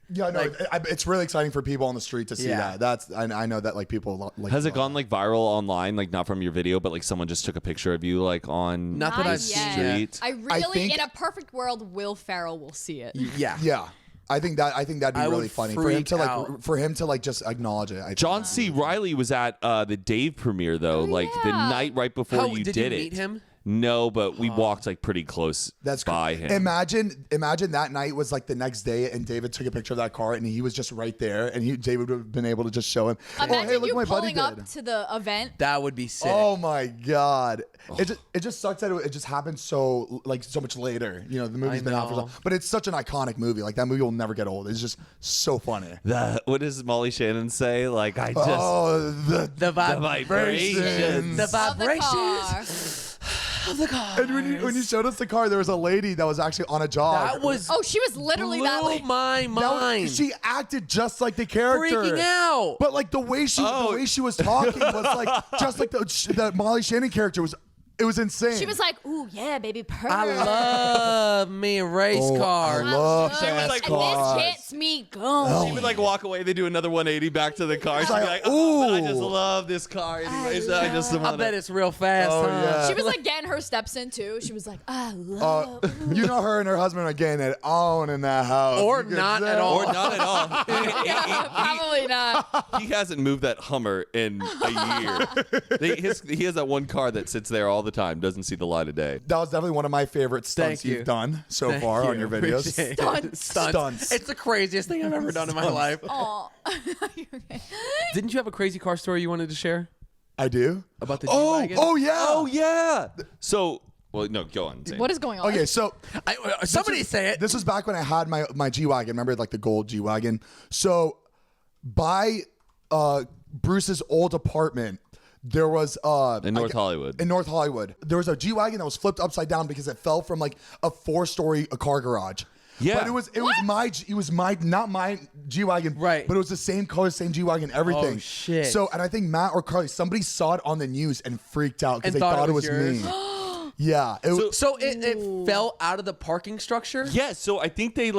Yeah, no, it's really exciting for people on the street to see Yeah. that. I know that like people like. Has it gone like viral online, like not from your video, but like someone just took a picture of you like on Not that Not I've yet. seen street? I really, think- in a perfect world, Will Ferrell will see it. Yeah. Yeah, I think that'd be I really would funny for him freak to like out. just acknowledge it. I think. John C. Riley was at the Dave premiere though, like the yeah. night right before How- you did did you it. meet him? No, but we walked like pretty close That's by cool. him. Imagine that night was like the next day, and David took a picture of that car, and he was just right there, and David would have been able to just show him. Imagine oh, hey, look you what my buddy pulling did. up to the event. That would be sick. Oh my god! It just sucks that it just happened so much later. You know, the movie's I been out for know. but it's such an iconic movie. Like that movie will never get old. It's just so funny. What does Molly Shannon say? Like I just Oh, the vibrations. The Of the car. vibrations of the car. and when you showed us the car, there was a lady that was actually on a jog. That was Oh, she was literally that blew lady. my That was- mind. she acted just like the character. freaking out. But like the way she was talking was like just like the Molly Shannon character was. It was insane. She was like, "Ooh, yeah, baby, purr." I love me race cars. I love She fast like, and cars. this hits me going. She would like walk away. They do another 180 back to the car. She'd be like, like, "Oh, but I just ooh. love this car." Anyways, I just I want bet it's real fast. Oh, huh? yeah. She was like getting her steps in too. She was like, "I love." You know, her and her husband are getting it on in that house. Or You could not tell. at all. or not at all. Probably not. He hasn't moved that Hummer in a year. He has that one car that sits there all all the time. Doesn't see the light of day. That was definitely one of my favorite stunts Thank you. you've done so Thank far you. on your videos. Appreciate it. Stunts. It's the craziest thing I've ever done in my life. Oh. Didn't you have a crazy car story you wanted to share I do. about the Oh, G-Wagon? oh yeah. Oh yeah. So, well, no, go on. Zane. What is going on? Okay, so Somebody say it. this was back when I had my G-Wagon. Remember, like the gold G-Wagon. So by Bruce's old apartment, there was in North Hollywood. In North Hollywood, there was a G-Wagon that was flipped upside down because it fell from like a 4-story car garage. Yeah. But it was not my G-Wagon, Right. But it was the same color, same G-Wagon, everything. Oh, shit. So, and I think Matt or Carly, somebody saw it on the news and freaked out because And they thought thought it it was was me. Yeah. So it fell out of the parking structure? Yeah, so I think they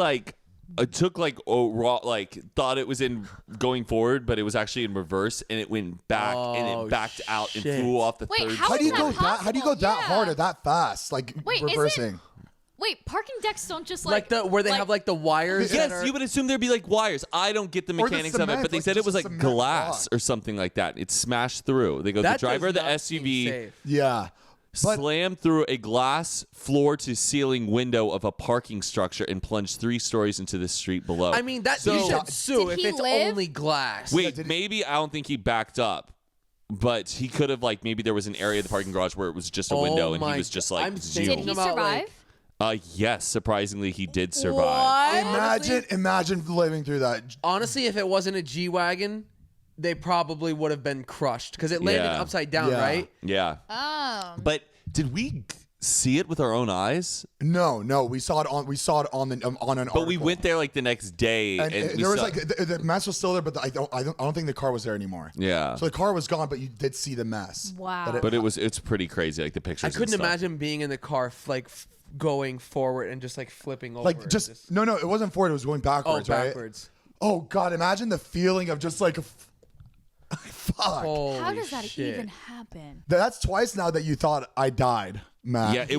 took thought it was in going forward, but it was actually in reverse, and it went back and Oh, it backed out and shit. flew off the Wait, third. how how is do you that go that? How do you go possible? that Yeah. hard or that fast? Like Wait, is it- reversing. Wait, parking decks don't just Like where they have like the wires. that Yes, are- you would assume there'd be like wires. I don't get the Or the mechanics of it, cement, but they like said it just was a like cement glass block. or something like that. It smashed through. They go, that the driver of the does not seem SUV safe. Yeah. But slammed through a glass floor to ceiling window of a parking structure and plunged 3 stories into the street below. I mean, that So- you should sue Did if he it's live? only glass. Wait, maybe I don't think he backed up, but he could have maybe there was an area of the parking garage where it was just a window and he my was just God. I'm zoomed. Did thinking he about, survive? Yes, surprisingly he did survive. What? imagine living through that. Honestly, if it wasn't a G-Wagon, they probably would have been crushed because it landed Yeah. upside down, Yeah. right? Yeah. But did we see it with our own eyes? No, we saw it on on an But article. we went there the next day and, and we there was saw, the mess was still there, but I don't think the car was there anymore. Yeah. So the car was gone, but you did see the mess. Wow. but it's pretty crazy the pictures. I and couldn't stuff. imagine being in the car going forward and just flipping over. Like just no, it wasn't forward. It was going backwards, right? backwards. Oh God, imagine the feeling of just fuck. Holy How does that shit. even happen? That's twice now that you thought I died, Matt. Yeah, it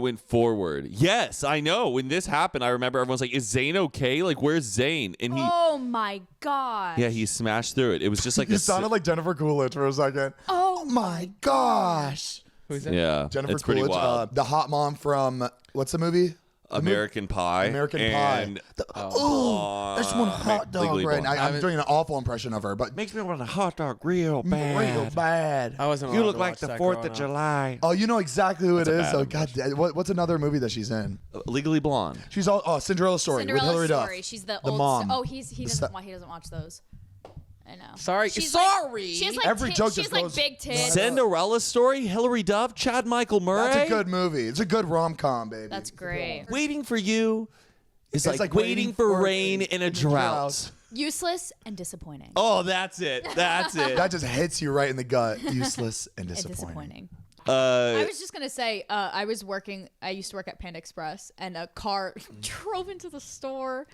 went forward. Yes, I know. When this happened, I remember everyone's like, "Is Zane okay? Like, where's Zane?" And he, Oh my god. yeah, he smashed through it. It was just like You sounded like Jennifer Coolidge for a second. Oh My gosh. Who's that? yeah, Jennifer it's pretty Coolidge, wild. the hot mom from what's the movie? American Pie. American and Pie. I just want a hot dog Legally right Blonde. now. I'm doing an awful impression of her, but Makes me want a hot dog real real bad. I wasn't. allowed to watch that growing up. July. Oh, you know exactly who it a is. bad Oh God, what's another movie that she's in? Legally Blonde. She's all Cinderella Story with Cinderella Hilary Story. Duff. She's the The old. mom. Oh, he doesn't. st- He doesn't watch those. I know. Sorry. She's Sorry. She has like Every joke she's just like goes- big tits. Cinderella Story. Hilary Duff. Chad Michael Murray. That's a good movie. It's a good rom-com, baby. That's great. Waiting for You. It's It's like waiting for rain in a drought. Useless and disappointing. Oh, that's it. That's it. That just hits you right in the gut. Useless and and disappointing. disappointing. I was just gonna say, I used to work at Panda Express, and a car drove into the store,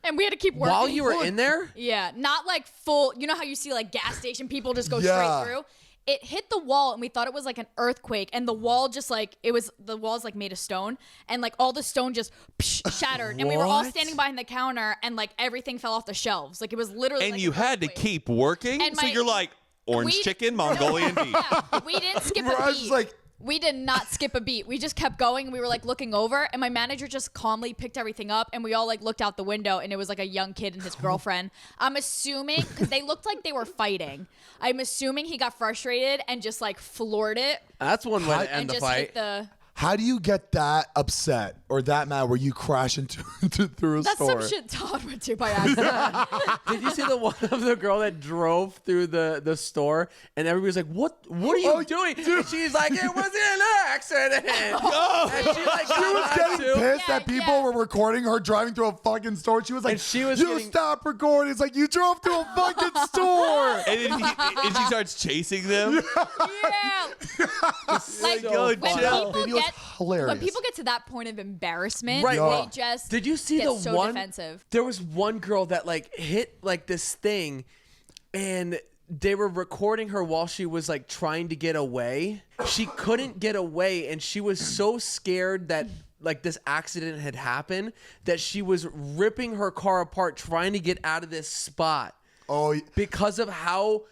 and we had to keep working. While you were in there? Yeah, not like full. You know how you see like gas station people just go Yeah. straight through? It hit the wall, and we thought it was like an earthquake, and the wall just the wall's like made of stone, and like all the stone just shattered, and we were all What? standing behind the counter, and like everything fell off the shelves. Like it was literally. And like you an had to earthquake. keep working. And So my- you're like, orange we- chicken, Mongolian beef. Yeah, we didn't skip Bro, a I was beat. just like- We did not skip a beat. We just kept going, and we were like looking over, and my manager just calmly picked everything up, and we all like looked out the window, and it was like a young kid and his girlfriend. I'm assuming because they looked like they were fighting. I'm assuming he got frustrated and just like floored it That's one way to and end the just fight. hit the. How do you get that upset or that mad where you crash through a That's store? some shit Todd went to by accident. Did you see the one of the girl that drove through the store and everybody was like, "What are you doing?" And she's like, "It was an accident." And she like She was got getting too. pissed Yeah, that people yeah. were recording her driving through a fucking store. She was like, And she was "You getting- stop recording." It's like you drove through a fucking store. And then and she starts chasing them. Yeah. Like Go when chill. people Video's get hilarious. when people get to that point of embarrassment, Right. Yeah. they just Did you see get the so one? defensive. There was one girl that like hit like this thing, and they were recording her while she was like trying to get away. She couldn't get away, and she was so scared that like this accident had happened that she was ripping her car apart trying to get out of this spot Oh, because of how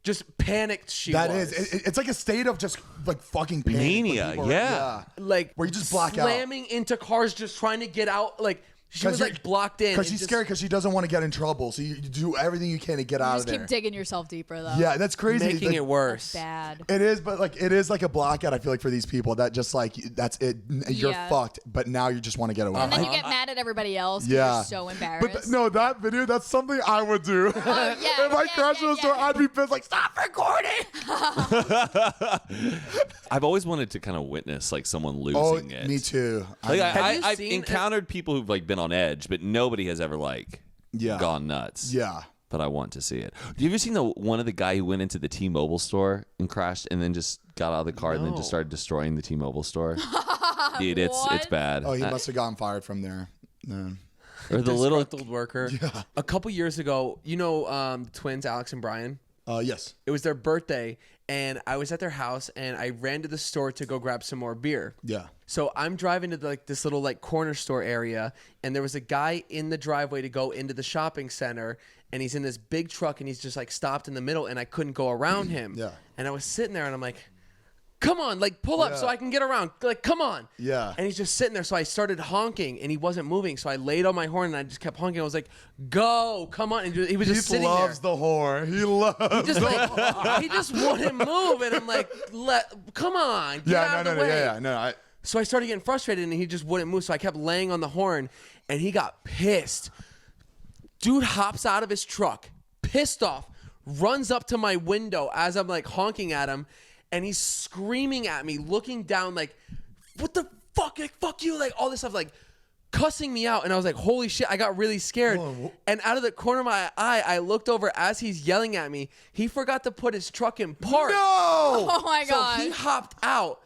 just panicked she That was. is. It's like a state of just like fucking panic when Mania, people are- yeah. like Where you just black out. slamming into cars, just trying to get out. Like she was like blocked in because and she's just scared because she doesn't want to get in trouble. So you do everything you can to get You out just of there. keep digging yourself deeper though. Yeah, that's crazy. making Like, it worse. Bad. It is, but like it is like a blackout. I feel like for these people that just like that's it. You're Yeah. fucked, but now you just want to get away. And then you get mad at everybody else. 'Cause Yeah. You're so embarrassed. But no, that video, that's something I would do. Oh, yeah, if I yeah, crashed yeah, in the store, yeah. I'd be pissed. Like, stop recording. I've always wanted to kind of witness like someone Oh, losing it. me too. Like, Have you I've seen encountered people who've like been on edge, but nobody has ever like Yeah. gone nuts. Yeah. But I want to see it. Have you ever seen the one of the guy who went into the T-Mobile store and crashed and then just got out of the car and then just started destroying the T-Mobile store? Dude, it's What? bad. Oh, he must have gotten fired from there. No. Or the little disgruntled worker. Yeah. A couple years ago, you know, twins Alex and Brian. Yes. It was their birthday, and I was at their house, and I ran to the store to go grab some more beer. Yeah. So I'm driving to this little like corner store area, and there was a guy in the driveway to go into the shopping center, and he's in this big truck, and he's just like stopped in the middle, and I couldn't go around him. Yeah. And I was sitting there, and I'm like, come on, like pull up Yeah. so I can get around. Like, come on. Yeah. And he's just sitting there. So I started honking, and he wasn't moving. So I laid on my horn, and I just kept honking. I was like, go, come on. And he was just He sitting loves there. the horn. He loves. Just like, he just wouldn't move, and I'm like, come on, get out no, of no, the way. yeah. No, So I started getting frustrated, and he just wouldn't move. So I kept laying on the horn, and he got pissed. Dude hops out of his truck, pissed off, runs up to my window as I'm like honking at him, and he's screaming at me, looking down like, what the fuck? Like, fuck you, like all this stuff, like cussing me out. And I was like, holy shit, I got really scared. And out of the corner of my eye, I looked over as he's yelling at me. He forgot to put his truck in park. No. Oh my So god. he hopped out,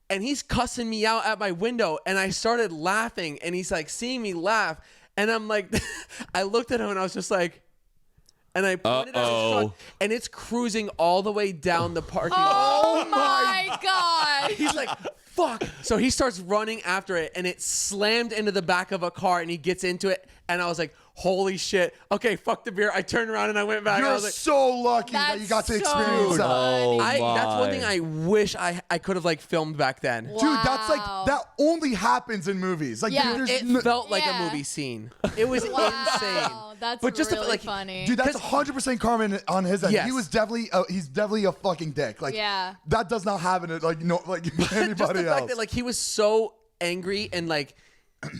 and he's cussing me out at my window, and I started laughing, and he's like seeing me laugh, and I'm like, I looked at him, and I was just like, and I pointed at his truck, and it's cruising all the way down the parking lot. Oh my god. He's like, fuck. So he starts running after it, and it slammed into the back of a car, and he gets into it, and I was like, holy shit. Okay, fuck the beer. I turned around and I went back. I You're was like, so lucky that That's you got to so experience that. funny. that's one my. thing I wish I could have like filmed back then. Dude, that's like Wow. that only happens in movies. Like, Yeah. there's It no- felt like Yeah. a movie scene. It was insane. Wow, that's But just the- really like, funny. dude, that's 100% Carmen on his end. Yes. He was definitely, he's definitely a fucking dick. Like, Yeah. that does not happen like Just anybody the else. fact that like he was so angry and like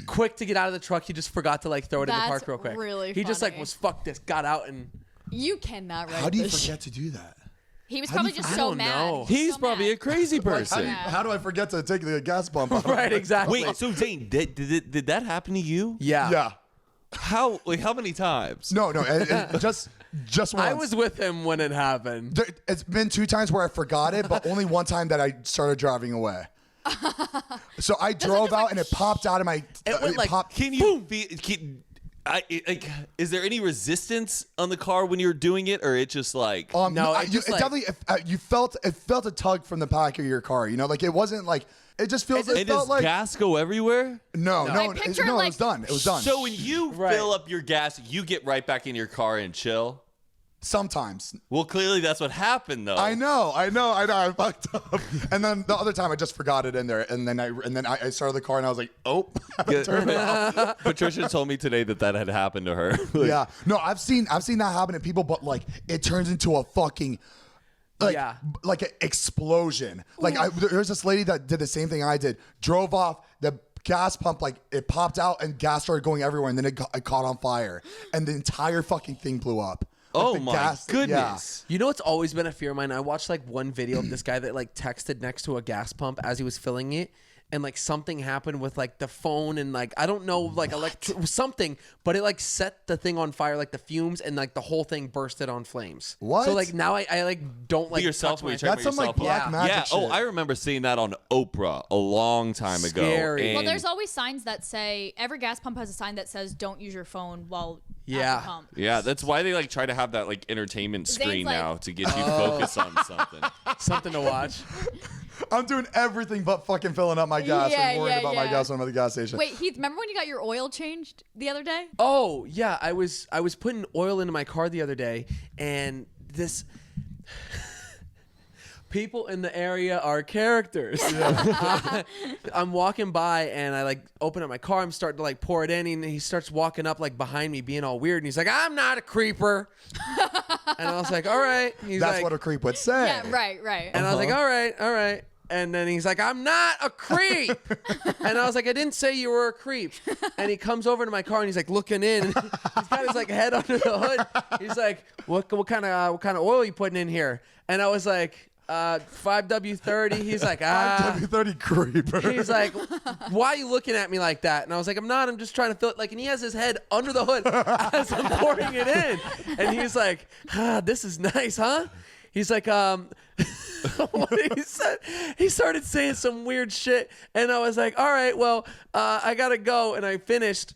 quick to get out of the truck, he just forgot to like throw it in the That's park real quick. really he just like funny. was fuck this, got out and You cannot write How do you this forget to do that? He was How do probably you just I so don't mad. know. He was He's so probably a mad. crazy person. How do I forget to take the gas pump out? right, exactly. Wait, so Zane, did that happen to you? yeah. Yeah. How many times? No, just once. I was with him when it happened. It's been 2 times where I forgot it, but only one time that I started driving away. So I drove out and it popped out of my. It went like, popped. Can you is there any resistance on the car when you're doing it, or it just like No, I- it just it like- definitely you felt a tug from the back of your car. You know, like it wasn't like it just feels. It and felt does like gas go everywhere? no, I it picture, was like- done. It was done. So when you Right. fill up your gas, you get right back in your car and chill. Sometimes Well, clearly that's what happened, though. I know. I fucked up. And then the other time I just forgot it in there, and then I started the car and I was like, oh, I turned it off. Patricia told me today that had happened to her. Like, Yeah, no, I've seen that happen to people, but like it turns into a fucking Yeah. like an explosion. Like there's this lady that did the same thing I did. Drove off the gas pump, like it popped out and gas started going everywhere, and then it caught on fire, and the entire fucking thing blew up. Like, Oh the my gas- goodness. You know what's always been a fear of mine? I watched like one video of this guy that like texted next to a gas pump as he was filling it, and like something happened with like the phone and like I don't know like something, but it like set the thing on fire, like the fumes, and like the whole thing bursted on flames. What? So like now I like don't like Be yourself touch when my- you check That's some like yourself black up. magic Yeah. Oh, shit. I remember seeing that on Oprah a long time ago. Scary. And Well, there's always signs that say every gas pump has a sign that says don't use your phone while at Yeah. the pump. yeah, that's why they like try to have that like entertainment Zane's screen like- now to get you focused on something. something to watch. I'm doing everything but fucking filling up my gas Yeah, and worried yeah, about my yeah. gas when I'm at the gas station. Wait, Heath, remember when you got your oil changed the other day? Oh yeah, I was putting oil into my car the other day, and People in the area are characters. I'm walking by and I like open up my car. I'm starting to like pour it in, and he starts walking up like behind me, being all weird. And he's like, "I'm not a creeper." And I was like, "All right." That's what a creep would say. Yeah, right. And I was like, all right. And then he's like, "I'm not a creep." And I was like, "I didn't say you were a creep." And he comes over to my car and he's like looking in. And he's got his like head under the hood. He's like, what kind of oil are you putting in here? And I was like, 5W30. He's like, 5W30 creeper. He's like, "Why are you looking at me like that?" And I was like, "I'm not. I'm just trying to fill it." Like, and he has his head under the hood as I'm pouring it in. And he's like, "This is nice, huh?" He's like, what he said, he started saying some weird shit. And I was like, "All right, well, I got to go." And I finished.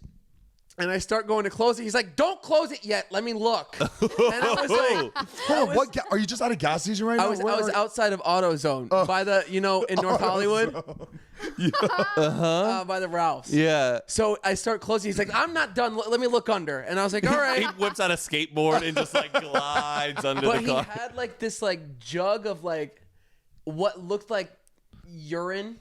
And I start going to close it. He's like, "Don't close it yet. Let me look." And I was like, Hold on, what? Are you just at a gas station right now? I was outside of AutoZone by the, in North Hollywood. By the Ralphs. Yeah. So I start closing. He's like, "I'm not done. Let me look under." And I was like, "All right." He whips out a skateboard and just like glides under But the car. he had like this like jug of like what looked like urine.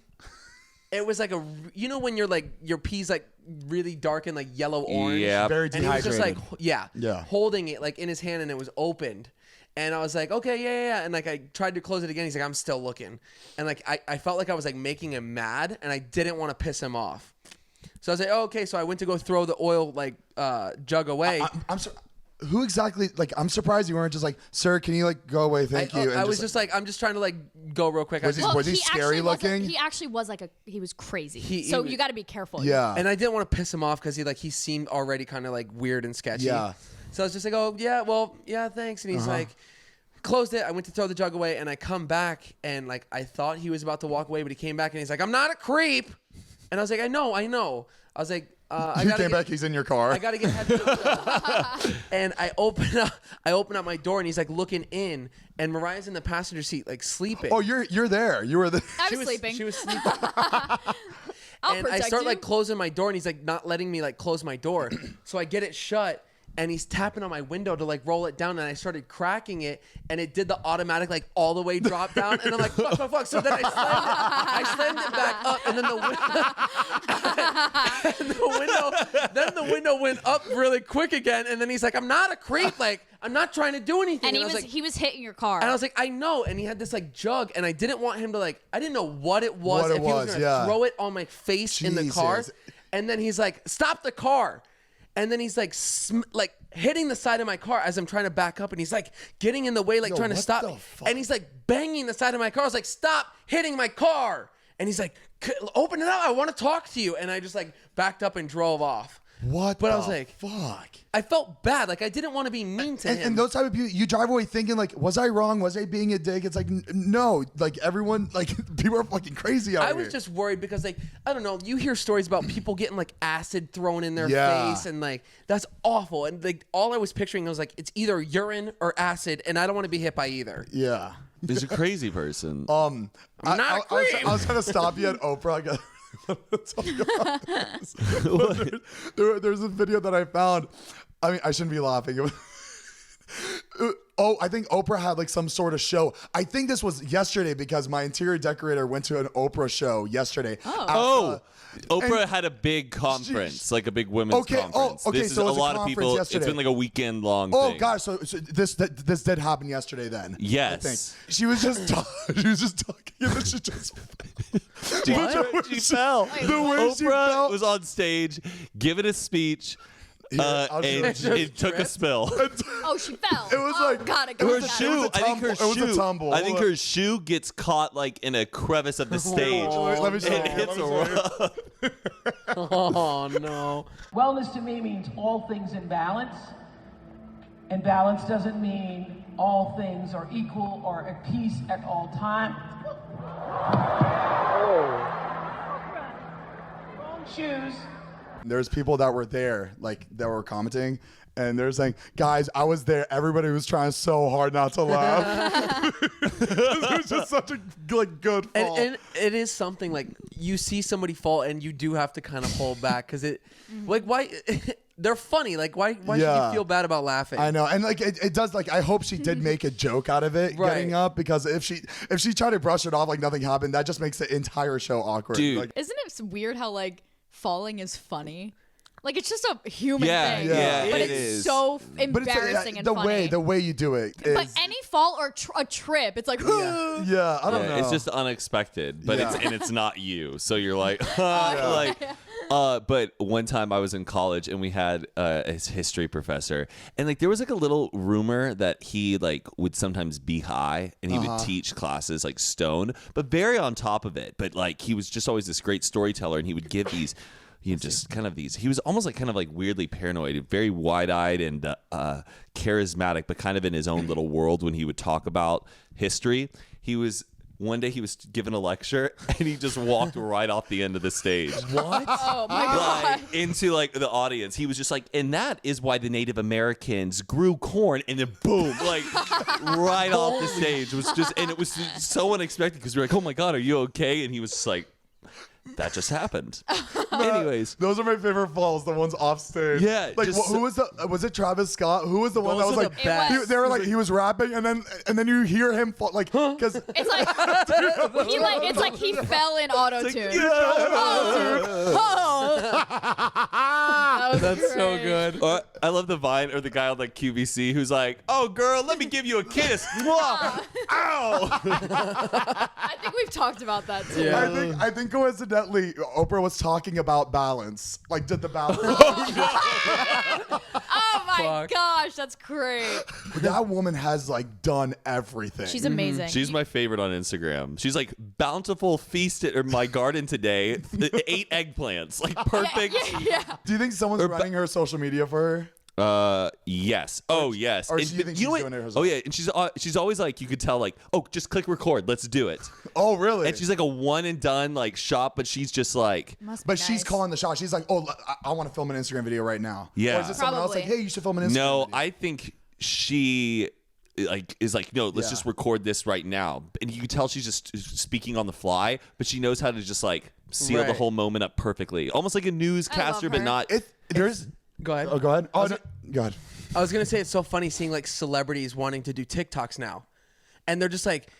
It was like when you're like your pee's like really dark and like yellow orange. Yeah. Very And he was dehydrated. just like, holding it like in his hand, and it was opened. And I was like, "Okay, yeah. And like I tried to close it again. He's like, "I'm still looking." And like I felt like I was like making him mad, and I didn't want to piss him off. So I was like, "Oh, okay." So I went to go throw the oil like jug away. I'm sorry. Who exactly? Like, I'm surprised you weren't just like, "Sir, can you like go away? Thank you." And I was just like, "I'm just trying to like go real quick." Was he scary looking? He actually was like he was crazy. He so was- you got to be careful. Yeah. And I didn't want to piss him off because he seemed already kind of like weird and sketchy. Yeah. So I was just like, "Oh yeah, well yeah, thanks." And he's like, closed it. I went to throw the jug away, and I come back, and like I thought he was about to walk away, but he came back and he's like, "I'm not a creep." And I was like, I know. I was like, You came back. He's in your car. I gotta get head. And I open up my door, and he's like looking in, and Mariah's in the passenger seat like sleeping. Oh, you're there. You were there. I was sleeping. She was sleeping. I'll And I protect start you. like closing my door, and he's like not letting me like close my door. So I get it shut, and he's tapping on my window to like roll it down, and I started cracking it, and it did the automatic like all the way drop down, and I'm like, fuck. So then I slammed it back up, and then the window went up really quick again, and then he's like, "I'm not a creep, like I'm not trying to do anything." and I was like, he was hitting your car. and I was like, "I know." And he had this like jug, and I didn't want him to like, I didn't know what it was. What it if he was was, gonna yeah. throw it on my face in the car. Jesus. And then he's like, "Stop the car." And then he's like, like hitting the side of my car as I'm trying to back up, and he's like getting in the way, like trying to what stop the me. fuck? And he's like banging the side of my car. I was like, "Stop hitting my car." And he's like, "Open it up. I want to talk to you." And I just like backed up and drove off. What? But the I was like, fuck. I felt bad. Like I didn't want to be mean to him. And those type of people, you drive away thinking like, was I wrong? Was I being a dick? It's like, no, like everyone, like people are fucking crazy out I here. was just worried because, like, I don't know, you hear stories about people getting like acid thrown in their Yeah. face, and like that's awful. And like all I was picturing was like it's either urine or acid, and I don't want to be hit by either. Yeah. He's a crazy person. not a I creep. was trying to stop you at Oprah. I got to tell you about this. There's a video that I found. I mean, I shouldn't be laughing. It was I think Oprah had like some sort of show. I think this was yesterday because my interior decorator went to an Oprah show yesterday. Oprah had a big conference, like a big women's conference. okay, This is so it a was a lot of conference people. yesterday. It's been like a weekend long Oh thing. gosh, so this did happen yesterday then. Yes. I think. She was just talking and then she just She fell. The way she Oprah fell. was on stage giving a speech, I'll and show you. it took a spill. Oh, she fell. It was like- God, it was Her a shoe. I think her tumble. It was a shoe. tumble. I think her shoe gets caught like in a crevice of the stage. Let me show and you. hits a rough. Oh no. Wellness to me means all things in balance. And balance doesn't mean all things are equal or at peace at all times. Wrong shoes. There's people that were there, like that were commenting, and they're saying, "Guys, I was there. Everybody was trying so hard not to laugh." It was just such a like good fall. And it is something like you see somebody fall and you do have to kind of hold back because it, like, why? they're funny. Like, why should Yeah. you feel bad about laughing? I know, and like it does. Like I hope she did make a joke out of it Right. getting up, because if she tried to brush it off like nothing happened, that just makes the entire show awkward. Dude. Like, Isn't it weird how like falling is funny? Like it's just a human Yeah, thing. yeah, but it it's is. so but it's embarrassing and the funny. way you do it is. But any fall or a trip, it's like yeah, I don't know. It's just unexpected, but Yeah. it's not you. So you're like, like. But one time I was in college and we had his history professor, and like there was like a little rumor that he like would sometimes be high and he would teach classes like stoned, but very on top of it. But like he was just always this great storyteller, and he would give these. Just kind of these. He was almost like kind of like weirdly paranoid, very wide-eyed and charismatic, but kind of in his own little world when he would talk about history. One day he was given a lecture and he just walked right off the end of the stage. What? oh my god. Like, into like the audience. He was just like, and that is why the Native Americans grew corn, and then boom, like right off the stage. It was so unexpected because we were like, oh my God, are you okay? And he was just like, that just happened. Anyways. Those are my favorite falls, the ones off stage. Yeah, like just who was it Travis Scott? Who was the one that Those was are like the best. they were like he was rapping and then you hear him fall, like because It's like it's like he fell in auto tune. That's so good. Or, I love the Vine or the guy on like QVC who's like, "Oh, girl, let me give you a kiss." Mwah! Ow! I think we've talked about that too. Yeah. I think coincidentally Oprah was talking about balance. Like did the balance. Oh my Fuck. gosh, that's great. That woman has like done everything. She's amazing. She's my favorite on Instagram. She's like bountiful feast at my garden today. 8 eggplants, like perfect. yeah. Do you think someone's running her social media for her? Yes. Oh, yes. Or And- do you think she's know what? doing it herself? Oh, yeah. And she's always like, you could tell like, oh, just click record. Let's do it. Oh, really? And she's like a one and done like shop, but she's just like, Must be But she's nice. calling the shot. She's like, "Oh, I want to film an Instagram video right now." Yeah. Or is it someone else Probably. like, "Hey, you should film an Instagram no, video"? I think she like is like, no, let's Yeah. just record this right now. And you can tell she's just speaking on the fly, but she knows how to just like seal the Right. whole moment up perfectly. Almost like a newscaster, but her. not. There's. Go ahead. Oh, go ahead. Oh, no, go ahead. I was gonna say it's so funny seeing like celebrities wanting to do TikToks now, and they're just like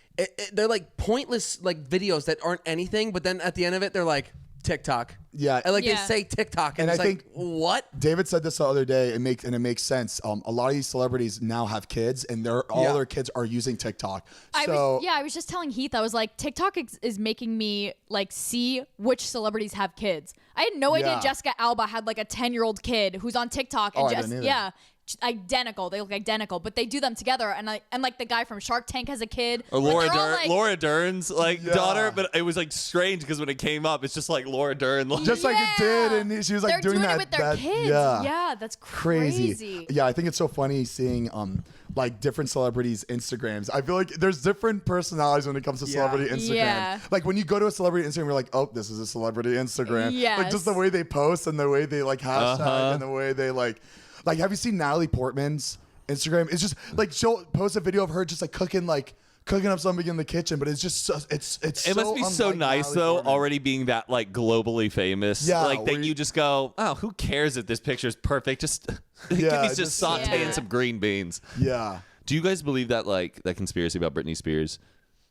they're like pointless like videos that aren't anything, but then at the end of it they're like TikTok. Yeah. And like Yeah. they say TikTok, and And it's I like think- what? David said this the other day. It makes sense. A lot of these celebrities now have kids, and all Yeah. their kids are using TikTok. I So was just telling Heath, I was like, TikTok is making me like see which celebribrities have kids. I had no idea Yeah. Jessica Alba had like a 10-year-old kid who's on TikTok, and Oh, I didn't either. identical. They look identical, but they do them together. And like the guy from Shark Tank has a kid. Or Like, Laura they're all, Dern, like- Laura Dern's like Yeah. daughter, but it was like strange because when it came up, it's just like Laura Dern. Like, just like it Yeah. did, and she was like They're doing doing that it with their that- kids. Yeah. Yeah, that's Crazy. crazy. Yeah, I think it's so funny seeing like different celebrities' Instagrams. I feel like there's different personalities when it comes to Yeah. celebrity Instagram. Yeah. Like when you go to a celebrity Instagram, you're like, oh, this is a celebrity Instagram. Like Yes. just the way they post and the way they like hashtag and the way they like have you seen Natalie Portman's Instagram? It's just like she'll post a video of her just like cooking up something in the kitchen, but it's just so, it's it must be so unlike nice Natalie though, Portman. already being that like globally famous. Yeah, like that where you just go, oh, who cares if this picture is perfect? Just give Yeah, me just just- sauteing Yeah. some green beans. Yeah. Do you guys believe that like that conspiracy about Britney Spears?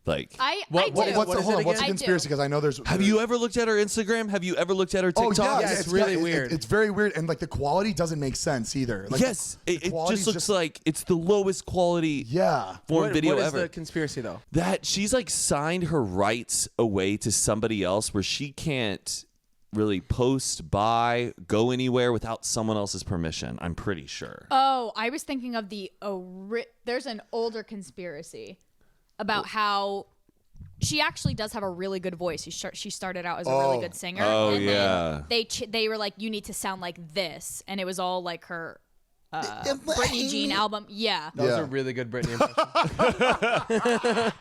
Like, I What- do. what- What's what the is hold it on? What's the again? I do. conspiracy? Because I know there's. have you ever looked at her Instagram? Have you ever looked at her Oh TikTok? yeah, it's really weird. It's very weird, and like the quality doesn't make sense either. Like, Yes, the it quality's just looks like it's the lowest quality yeah. foreign video what is ever. the conspiracy though? That she's like signed her rights away to somebody else where she can't really post, buy, go anywhere without someone else's permission. I'm pretty sure. Oh, I was thinking of there's an older conspiracy about how she actually does have a really good voice. She started out as a really good singer. Oh, and yeah. then they were like, you need to sound like this, and it was all like her Britney Jean album. Yeah. That was Yeah. a really good Britney impression.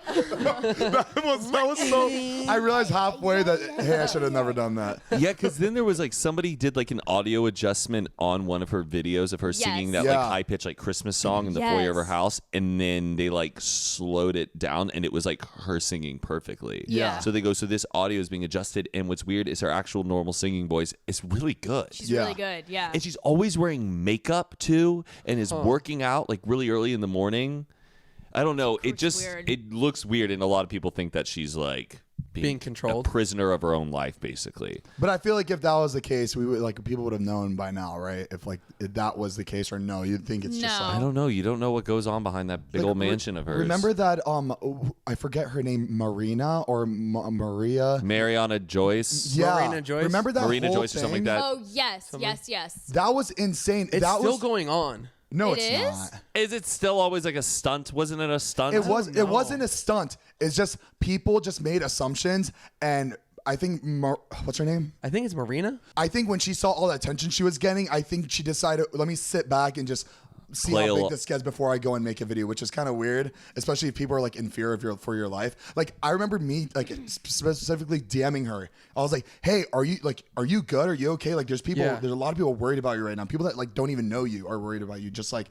that was so. I realized halfway that hey, I should have never done that. Yeah, because then there was like somebody did like an audio adjustment on one of her videos of her singing that Yeah. like high pitched like Christmas song in the foyer of her Yes. house, and then they like slowed it down, and it was like her singing perfectly. Yeah. So they go, so this audio is being adjusted, and what's weird is her actual normal singing voice is really good. She's Yeah. really good. Yeah. And she's always wearing makeup too, and is working out like really early in the morning. I don't know. It just weird. it looks weird, and a lot of people think that she's like Being controlled. a prisoner of her own life, basically. But I feel like if that was the case, we would like people would have known by now, right? If that was the case, or no, you'd think it's just No. like. I don't know. You don't know what goes on behind that big Like, old mansion of hers. Remember that? I forget her name, Marina or Maria. Mariana Joyce? Yeah, Marina Joyce? Remember that Marina whole Joyce or something like thing? that? Oh yes, yes. That was insane. It's that still was going on. no, It it's is? not. Is it still always like a stunt? Wasn't it a stunt? It was. It wasn't a stunt. It's just people just made assumptions, and I think what's her name? I think it's Marina. I think when she saw all the attention she was getting, I think she decided, let me sit back and just see Play a how big lo- this gets before I go and make a video, which is kind of weird, especially if people are like in fear of for your life. Like I remember me like specifically DMing her. I was like, "Hey, are you good? Are you okay? Like there's a lot of people worried about you right now. People that like don't even know you are worried about you. Just like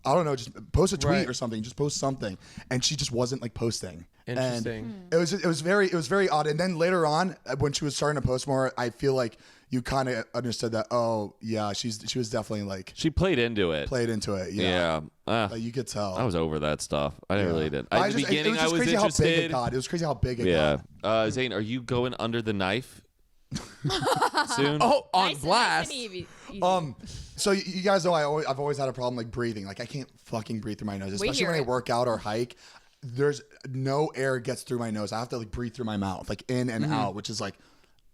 I don't know, just post a tweet Right. or something. Just post something." And she just wasn't like posting. Interesting. And it was very odd. And then later on, when she was starting to post more, I feel like you kind of understood that. Oh yeah, she was definitely like She played into it. played into it. Yeah. Like you could tell. I was over that stuff. I didn't really did. I At the just- beginning, it was just I was crazy how big it interested. got. It was crazy how big it Yeah. got. Zane, are you going under the knife soon? Oh, on Nice and blast. easy. So you guys know I've always had a problem like breathing. Like I can't fucking breathe through my nose, especially hear when I it. work out or hike. There's no air gets through my nose. I have to like breathe through my mouth, like in and out, which is like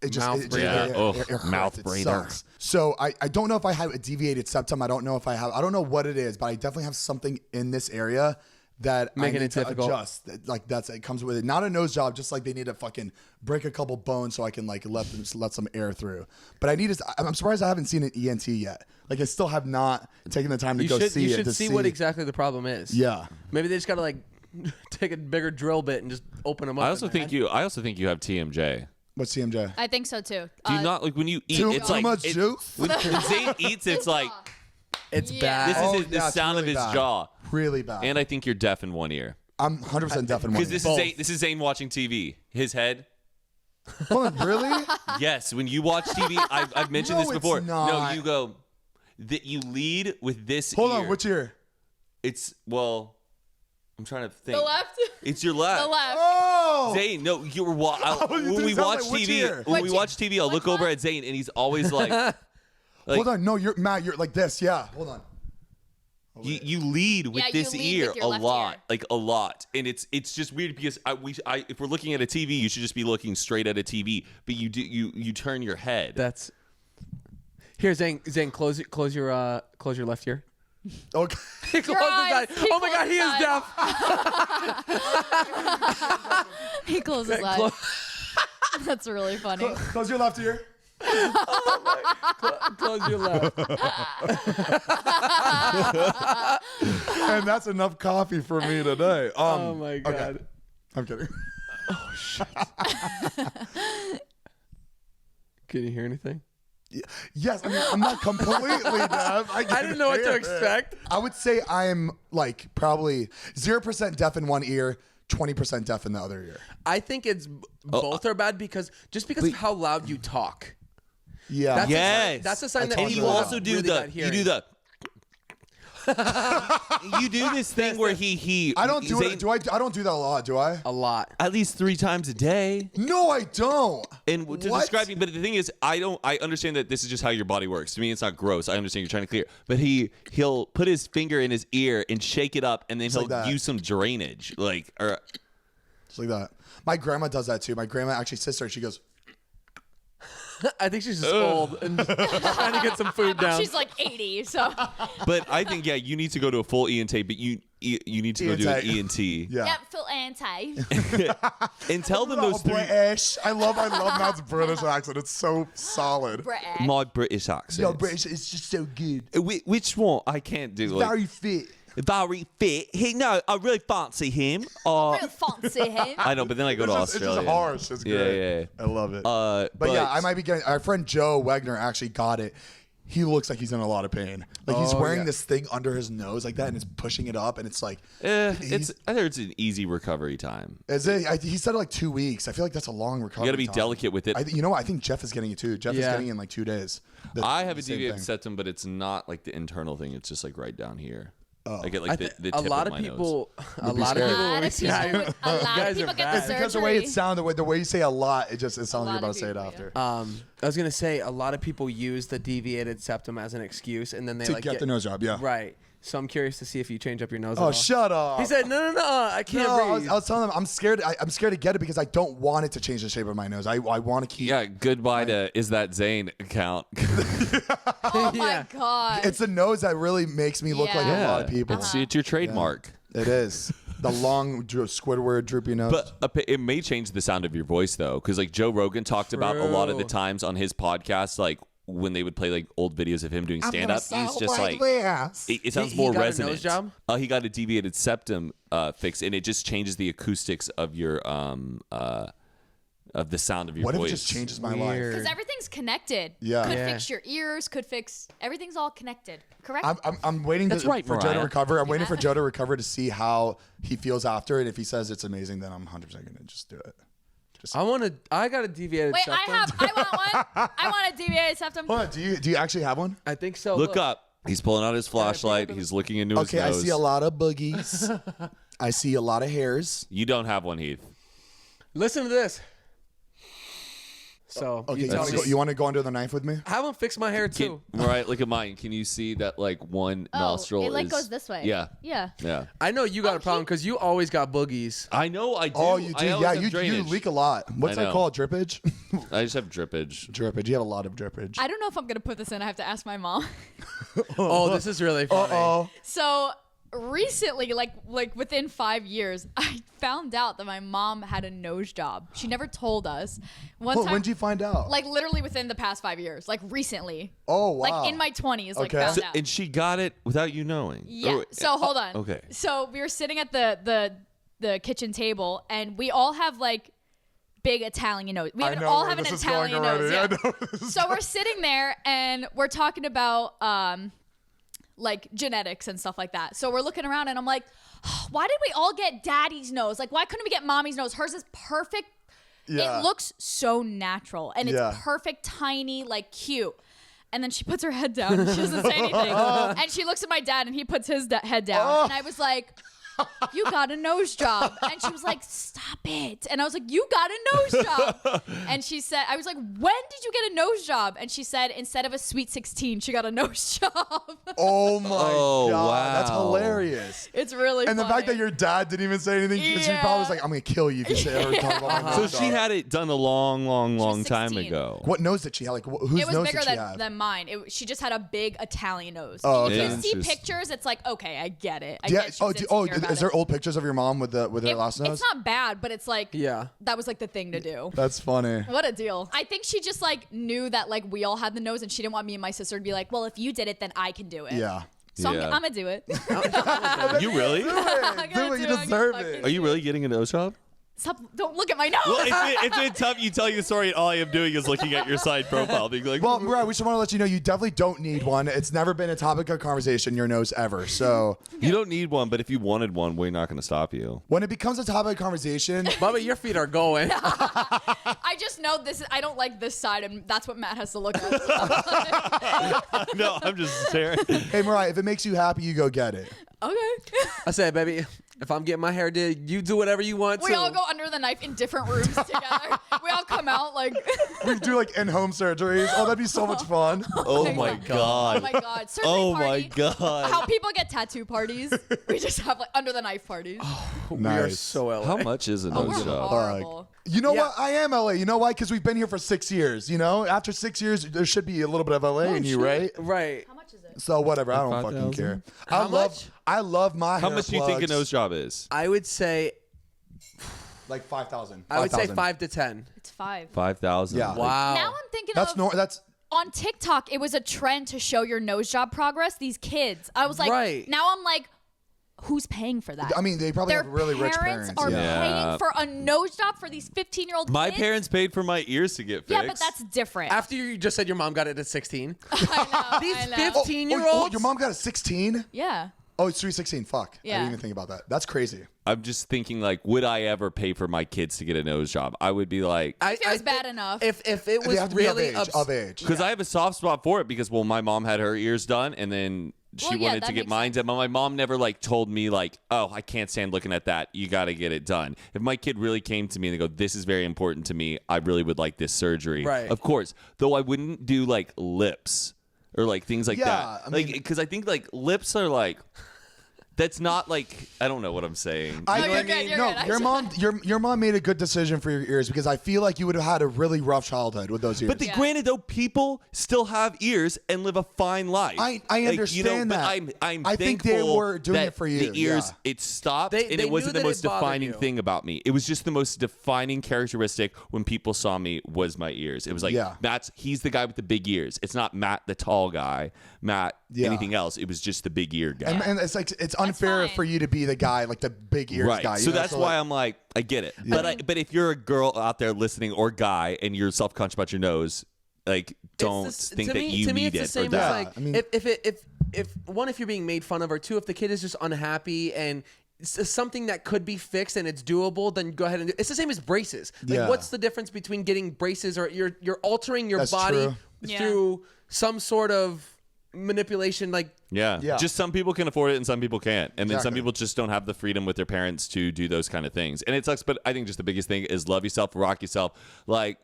it just Mouth it, breather. Yeah. Oh, hurts. mouth It breather. sucks. So I don't know if I have a deviated septum. I don't know what it is, but I definitely have something in this area that Making I need it to difficult. adjust. Like it comes with it. Not a nose job, just like they need to fucking break a couple bones so I can like let some air through. But I need to. I'm surprised I haven't seen an ENT yet. Like I still have not taken the time to go see You it. should to see what exactly the problem is. Yeah. Maybe they just gotta like take a bigger drill bit and just open them up. I also think you have TMJ. What's CMJ? I think so too. Do you not like when you eat? Too- it's too like much it- juice? When Zane eats, it's like it's Yeah. bad. this is Oh, the yeah, it's sound really of his bad. jaw. Really bad. And I think you're deaf in one ear I'm 100% deaf in one. because this is Zane watching TV. His head. Hold on, really? Yes, when you watch TV, I've mentioned No, this before. it's not. No, you go that you lead with this. Hold ear. on, which ear? It's I'm trying to think. the left. It's your left. The left. Oh! Zane, no, you were when we It sounds watch like which TV. ear? When we Which- watch TV, I'll which look over one? at Zane, and he's always like, Hold on, no, you're Matt. You're like this. Yeah, hold on. you lead with Yeah, you this lead ear with your a left lot, ear. like a lot, and it's just weird because if we're looking at a TV, you should just be looking straight at a TV, but you turn your head. That's here, Zane. Close your left ear. Okay. He closed his eyes. eye. He Oh my God, closed he is his deaf. He closed his eyes. That's really funny. Close your left ear. Close your left. And that's enough coffee for me today. Oh my okay. God. I'm kidding. Can you hear anything? Yes, I mean, I'm not completely deaf. I didn't know what to hear it. expect. I would say I'm like probably 0% deaf in one ear, 20% deaf in the other ear. I think it's both are bad because of how loud you talk. Yeah. That's Yes. that's a sign that talk And you you really also do really bad you hearing. do the you do this thing where he I don't do Zane- it. I don't do that a lot, do I? a lot. at least 3 times a day. No, I don't. And to What? describe me, but the thing is, I understand that this is just how your body works. To me, it's not gross. I understand you're trying to clear. But he'll put his finger in his ear and shake it up, and then like he'll that. use some drainage, or Just like that. My grandma does that too. My grandma, actually, sister, she goes, I think she's just old and trying to get some food down. She's like 80, so But I think you need to go to a full ENT. But you need to go do an ENT. Yeah. Yep, Phil anti. And tell them those three. British. I love Matt's British accent. It's so solid. British. My British accent. Yo, British, it's just so good. Which one? I can't do. Like, Very fit. very fit. I really fancy him. Real fancy him. I know, but then I go to Australia. It's just harsh. It's great. Yeah. I love it. But yeah, I might be getting. Our friend Joe Wagner actually got it. He looks like he's in a lot of pain. Like he's wearing this thing under his nose like that, and it's pushing it up, and it's like. I think it's an easy recovery time. Is it? He said like 2 weeks. I feel like that's a long recovery. You got to be time. delicate with it. You know what? I think Jeff is getting it too. Jeff is getting it in like 2 days. I have a same deviated thing. septum, but it's not like the internal thing. It's just like right down here. I get like I the thi- tip a lot of of my people, nose. a lot of A people, lot of people, a lot of people get the surgery. Because the way it sounds, the way you say a lot, it sounds like you're lot about of to say it people, after. I was gonna say a lot of people use the deviated septum as an excuse, and then they To like get the nose job, yeah. Right. So I'm curious to see if you change up your nose. at Oh, all. shut up. He said, no, I can't No, breathe. I was telling them I'm scared. I'm scared to get it because I don't want it to change the shape of my nose. I want to keep. Yeah, goodbye to Is That Zane account. Oh Yeah. my god. It's the nose that really makes me look like a Yeah. lot of people. It's your trademark. It is the long Squidward droopy nose. But it may change the sound of your voice though, because like Joe Rogan talked about a lot of the True. times on his podcast, like when they would play like old videos of him doing stand up, he's just like it sounds He more got a resonant. nose job? He got a deviated septum fix, and it just changes the acoustics of your of the sound of your What if voice. it just changes my life? Weird. Because everything's connected. Yeah. Could Yeah. fix your ears. Could fix everything's all connected. Correct. I'm waiting That's right, for Joe to Mariah. recover. I'm waiting for Joe to recover to see how he feels after it. If he says it's amazing, then I'm 100% going to just do it. I got a deviated Wait, septum. I want one. I want a deviated septum. Hold on, do you actually have one? I think so. Look up. He's pulling out his flashlight. He's looking into his Okay, I nose. see a lot of boogies. I see a lot of hairs. You don't have one, Heath. Listen to this. So Okay, tell me. you want to go under the knife with me? Have him fix my hair too. Right, look at mine. Can you see that like one nostril it like is- goes this way. Yeah. Yeah. Yeah. I know you got a problem because you always got boogies. I know I do. Oh, you do? I always Yeah, have you drainage. leak a lot. What's I that know. called? Drippage? I just have drippage. Drippage. You have a lot of drippage. I don't know if I'm gonna put this in. I have to ask my mom. Oh, this is really funny. Uh-oh. So recently, like within 5 years, I found out that my mom had a nose job. She never told us. One time, When did you find out? like literally within the past 5 years, like recently. Oh, wow. Like in my 20s, like Okay. found So, out. and she got it without you knowing. Yeah. Or- So hold on. Okay. So we were sitting at the kitchen table, and we all have like big Italian nose. We I know all where have an this is going Italian nose. already. I Yeah. know where this is So we're sitting there, and we're talking about like genetics and stuff like that. So we're looking around, and I'm like, why did we all get daddy's nose? Like, why couldn't we get mommy's nose? Hers is perfect. Yeah. It looks so natural, and it's Yeah. perfect, tiny, like cute. And then she puts her head down, and she doesn't say anything. And she looks at my dad, and he puts his head down. And I was like, you got a nose job. And she was like, stop it. And I was like, you got a nose job. And she said, I was like, when did you get a nose job? And she said, instead of a sweet 16, she got a nose job. Oh my Oh, god, that's wow. hilarious. It's really And the funny. fact that your dad didn't even say anything, because he Yeah. probably was like, "I'm gonna kill you if you say ever talk about my So nose she job." had it done a long was time 16. ago. What nose did she have? Like, whose It was nose bigger did she have? than mine. She just had a big Italian nose. Oh, If okay. you see Interesting. pictures, it's like, okay, I get it. I Yeah. get she's Oh, insecure about is there it. old pictures of your mom with her last nose? It's not bad, but it's like, Yeah. that was like the thing to do. That's funny. What a deal. I think she just like knew that like we all had the nose, and she didn't want me and my sister to be like, well, if you did it, then I can do it. Yeah. So Yeah. I'm gonna do it. You really? Do I'm it. gonna Do it. You do it. deserve Fucking- it. Are you really getting a nose job? Stop! Don't look at my nose. Well, it's been tough. You tell your story, and all I am doing is looking at your side profile, being like, Well, Mariah, we just want to let you know you definitely don't need one. It's never been a topic of conversation, your nose, ever. So you don't need one, but if you wanted one, we're not going to stop you. when it becomes a topic of conversation, Bubba, your feet are going. I just know this. I don't like this side, and that's what Matt has to look at. No, I'm just staring. hey, Mariah, if it makes you happy, you go get it. Okay. I said, baby, if I'm getting my hair did, you do whatever you want We to. all go under the knife in different rooms together. We all come out like. We do like in-home surgeries. Oh, that'd be so much fun. Oh my god. Oh my god. Surgery Oh my party. god. How people get tattoo parties. We just have like under the knife parties. We are Nice. so LA. How much is a Oh, nose we're job? horrible. You know Yeah. what? I am LA. You know why? Because we've been here for 6 years. You know, after 6 years, there should be a little bit of LA in you, right? Right. How much is it? So whatever, I don't fucking 5,000? care. How much? I love my How hair much do you think a plugs. nose job is? I would say Like 5,000. I would say 5 to 10. It's 5. 5,000. Yeah. Wow. Now I'm thinking That's of that's on TikTok. It was a trend to show your nose job progress. These kids, I was like, Right. now I'm like, who's paying for that? I mean, they probably Their have really rich parents. are Yeah. paying for a nose job for these 15-year-old My kids? parents paid for my ears to get fixed. Yeah, but that's different. After you just said your mom got it at 16. I These know. 15-year-olds. your mom got a 16? Yeah. Oh, it's 316. Fuck. I Yeah. didn't even think about that. That's crazy. I'm just thinking, like, would I ever pay for my kids to get a nose job? I would be like, Feels bad enough. If it They was have to be really of age. because I have a soft spot for it because, well, my mom had her ears done and then she Well, yeah, wanted that to get makes mine sense. done. But my mom never, like, told me, like, oh, I can't stand looking at that. You got to get it done. If my kid really came to me and they go, this is very important to me, I really would like this surgery. Right. Of course. Though I wouldn't do, like, lips or, like, things like Yeah, that. I Like, mean- because I think, like, lips are, like... That's not like I don't know what I'm saying. I No, know you're what good, I mean? you're No, good. your mom, your mom made a good decision for your ears because I feel like you would have had a really rough childhood with those ears. But granted, though, people still have ears and live a fine life. I Like, understand but that. I'm I think they thankful were doing that it for you, The ears, yeah. it stopped, They and it wasn't knew the that most it bothered defining you. thing about me. It was just the most defining characteristic when people saw me was my ears. It was like, Yeah. he's the guy with the big ears. It's not Matt, the tall guy, Matt, Yeah. anything else. It was just the big ear guy. and it's like it's unfair fine. for you to be the guy, like the big ears Right. guy. So that's why I'm like, I get it. But if you're a girl out there listening or guy and you're self conscious about your nose, like don't think that you to me, need it's the it same for as that. like I mean- if one, if you're being made fun of, or two, if the kid is just unhappy and it's something that could be fixed and it's doable, then go ahead and do. It's the same as braces. Like, Yeah. what's the difference between getting braces or you're altering your That's body true. Yeah. through some sort of manipulation? Like, Yeah. Yeah. Just some people can afford it and some people can't. And then some Exactly. people just don't have the freedom with their parents to do those kind of things. And it sucks, but I think just the biggest thing is love yourself, rock yourself. Like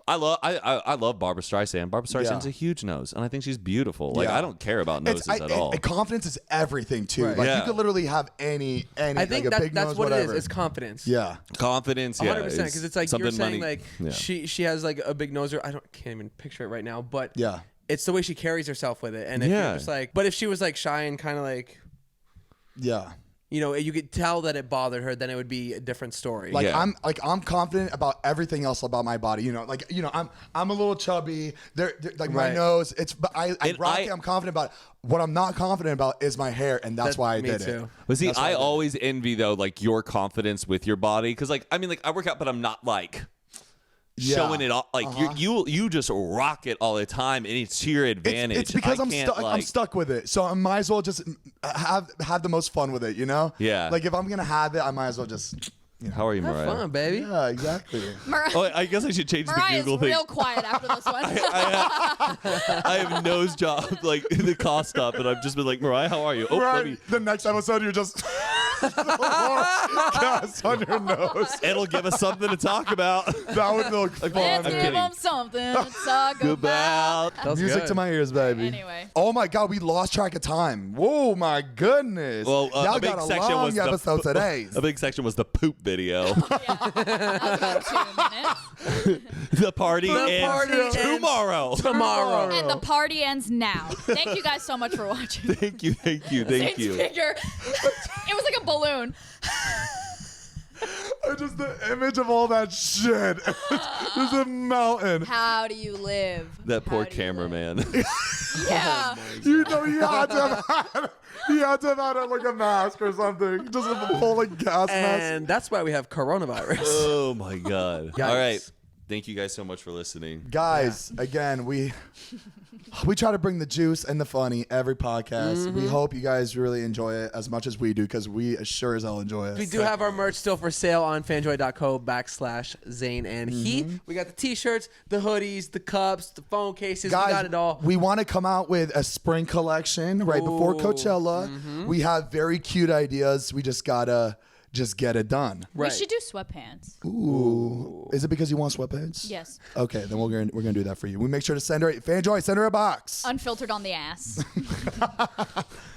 I love Barbara Streisand. Barbara Streisand's Yeah. a huge nose, and I think she's beautiful. Like Yeah. I don't care about noses at all. Confidence is everything too. Right. Like Yeah. you could literally have any I think like a big that's nose, what whatever. it is. It's confidence. Yeah. Confidence, yeah, 100%, because it's like you're something saying money- like yeah. she has like a big nose, or can't even picture it right now, but Yeah. it's the way she carries herself with it. And if Yeah. you're just like, but if she was like shy and kind of like, Yeah. you know, you could tell that it bothered her, then it would be a different story. Like Yeah. I'm confident about everything else about my body. I'm a little chubby. Like my Right. nose. But I And rock it. I'm confident about it. What I'm not confident about is my hair, and that's why I me did too. it. But see, That's why I I did it. always envy though, like your confidence with your body, because like I mean, like I work out, but I'm not like showing it all. Like you just rock it all the time, and it's to your advantage. It's because I'm can't, stuck. I'm stuck with it, so I might as well just have the most fun with it. You know? Yeah. Like if I'm gonna have it, I might as well just. How are you, Have Mariah? fun, baby. Yeah, exactly. Oh, I guess I should change the Mariah's Google thing. real quiet after this one. I have nose job, like the cost stuff, and I've just been like, Mariah, how are you? Oh, let me. Right. The next episode, you're just gas on your nose. It'll give us something to talk about. That would look fun. Let's I'm give kidding. them something to talk about. About. That's Music good. to my ears, baby. Anyway. Oh my God, we lost track of time. Whoa, my goodness. Well, y'all a big got a section long was episode today. A big section was the poop video. That's about 2 minutes. The party ends party ends tomorrow. Tomorrow. And the party ends now. Thank you guys so much for watching. Thank you. Zane's figure. It was like a balloon. Just the image of all that shit. There's a mountain. How do you live? That poor How do you live? cameraman. Yeah. You know, he had to have had like a mask or something. Just a full of gas mask. And that's why we have coronavirus. Oh my God. Yikes. All right. Thank you guys so much for listening. Guys, again, we try to bring the juice and the funny every podcast. We hope you guys really enjoy it as much as we do, because we sure as hell enjoy it. We do have our merch still for sale on fanjoy.co/Zane and Heath. We got the t-shirts, the hoodies, the cups, the phone cases. Guys, we got it all. we want to come out with a spring collection right before Coachella. We have very cute ideas. We just gotta just get it done. We should do sweatpants. Ooh. Is it because you want sweatpants? Yes. Okay, then we're gonna do that for you. We make sure to send her Fanjoy, send her a box. Unfiltered on the ass.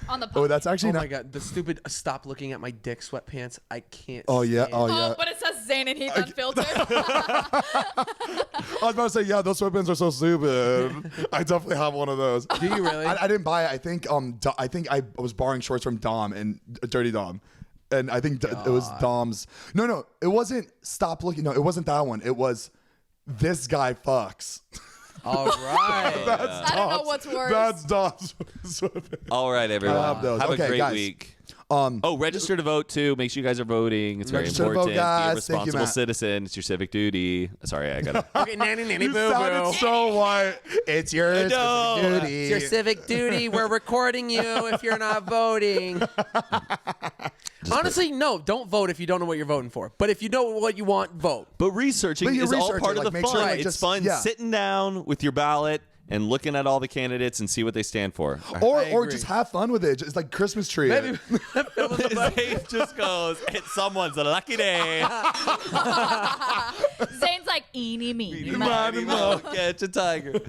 On the Oh, that's actually Oh not. my god, the stupid stop looking at my dick sweatpants. I can't. Oh yeah, stand oh it. yeah. Oh, but it says Zane and Heath Unfiltered. I was about to say, yeah, those sweatpants are so stupid. I definitely have one of those. Do you really? I didn't buy it. I think I was borrowing shorts from Dom and Dirty Dom. And I think it was Dom's. No, it wasn't Stop Looking. No, it wasn't that one. It was This Guy Fucks. All right. I don't know what's worse. That's Dom's sweatpants. All right, everyone. I love those. Have Okay, a great guys. week. Register to vote too. Make sure you guys are voting. It's very Register to important. vote, guys. Be a Thank you, responsible Matt. citizen. It's your civic duty. Sorry, I got it. Okay, nanny You boo sounded boo. so white. It's your know. duty. It's your civic duty. We're recording you if you're not voting. Honestly, no, don't vote if you don't know what you're voting for. But if you know what you want, vote. But researching But you is all research part it, of like, the make fun. sure, like, It's just- fun yeah. sitting down with your ballot and looking at all the candidates and see what they stand for. Or agree. just have fun with it. It's like Christmas tree. Maybe Zane just goes, it's someone's lucky day. Zane's like, eeny, meeny, Mighty Mo, catch a tiger.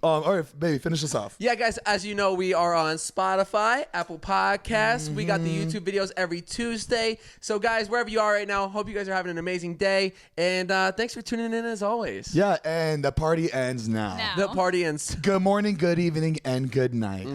All right, baby, finish this off. Yeah, guys, as you know, we are on Spotify, Apple Podcasts. We got the YouTube videos every Tuesday. So, guys, wherever you are right now, hope you guys are having an amazing day. And thanks for tuning in as always. Yeah, and the party ends now. Now. The party ends. Good morning, good evening, and good night.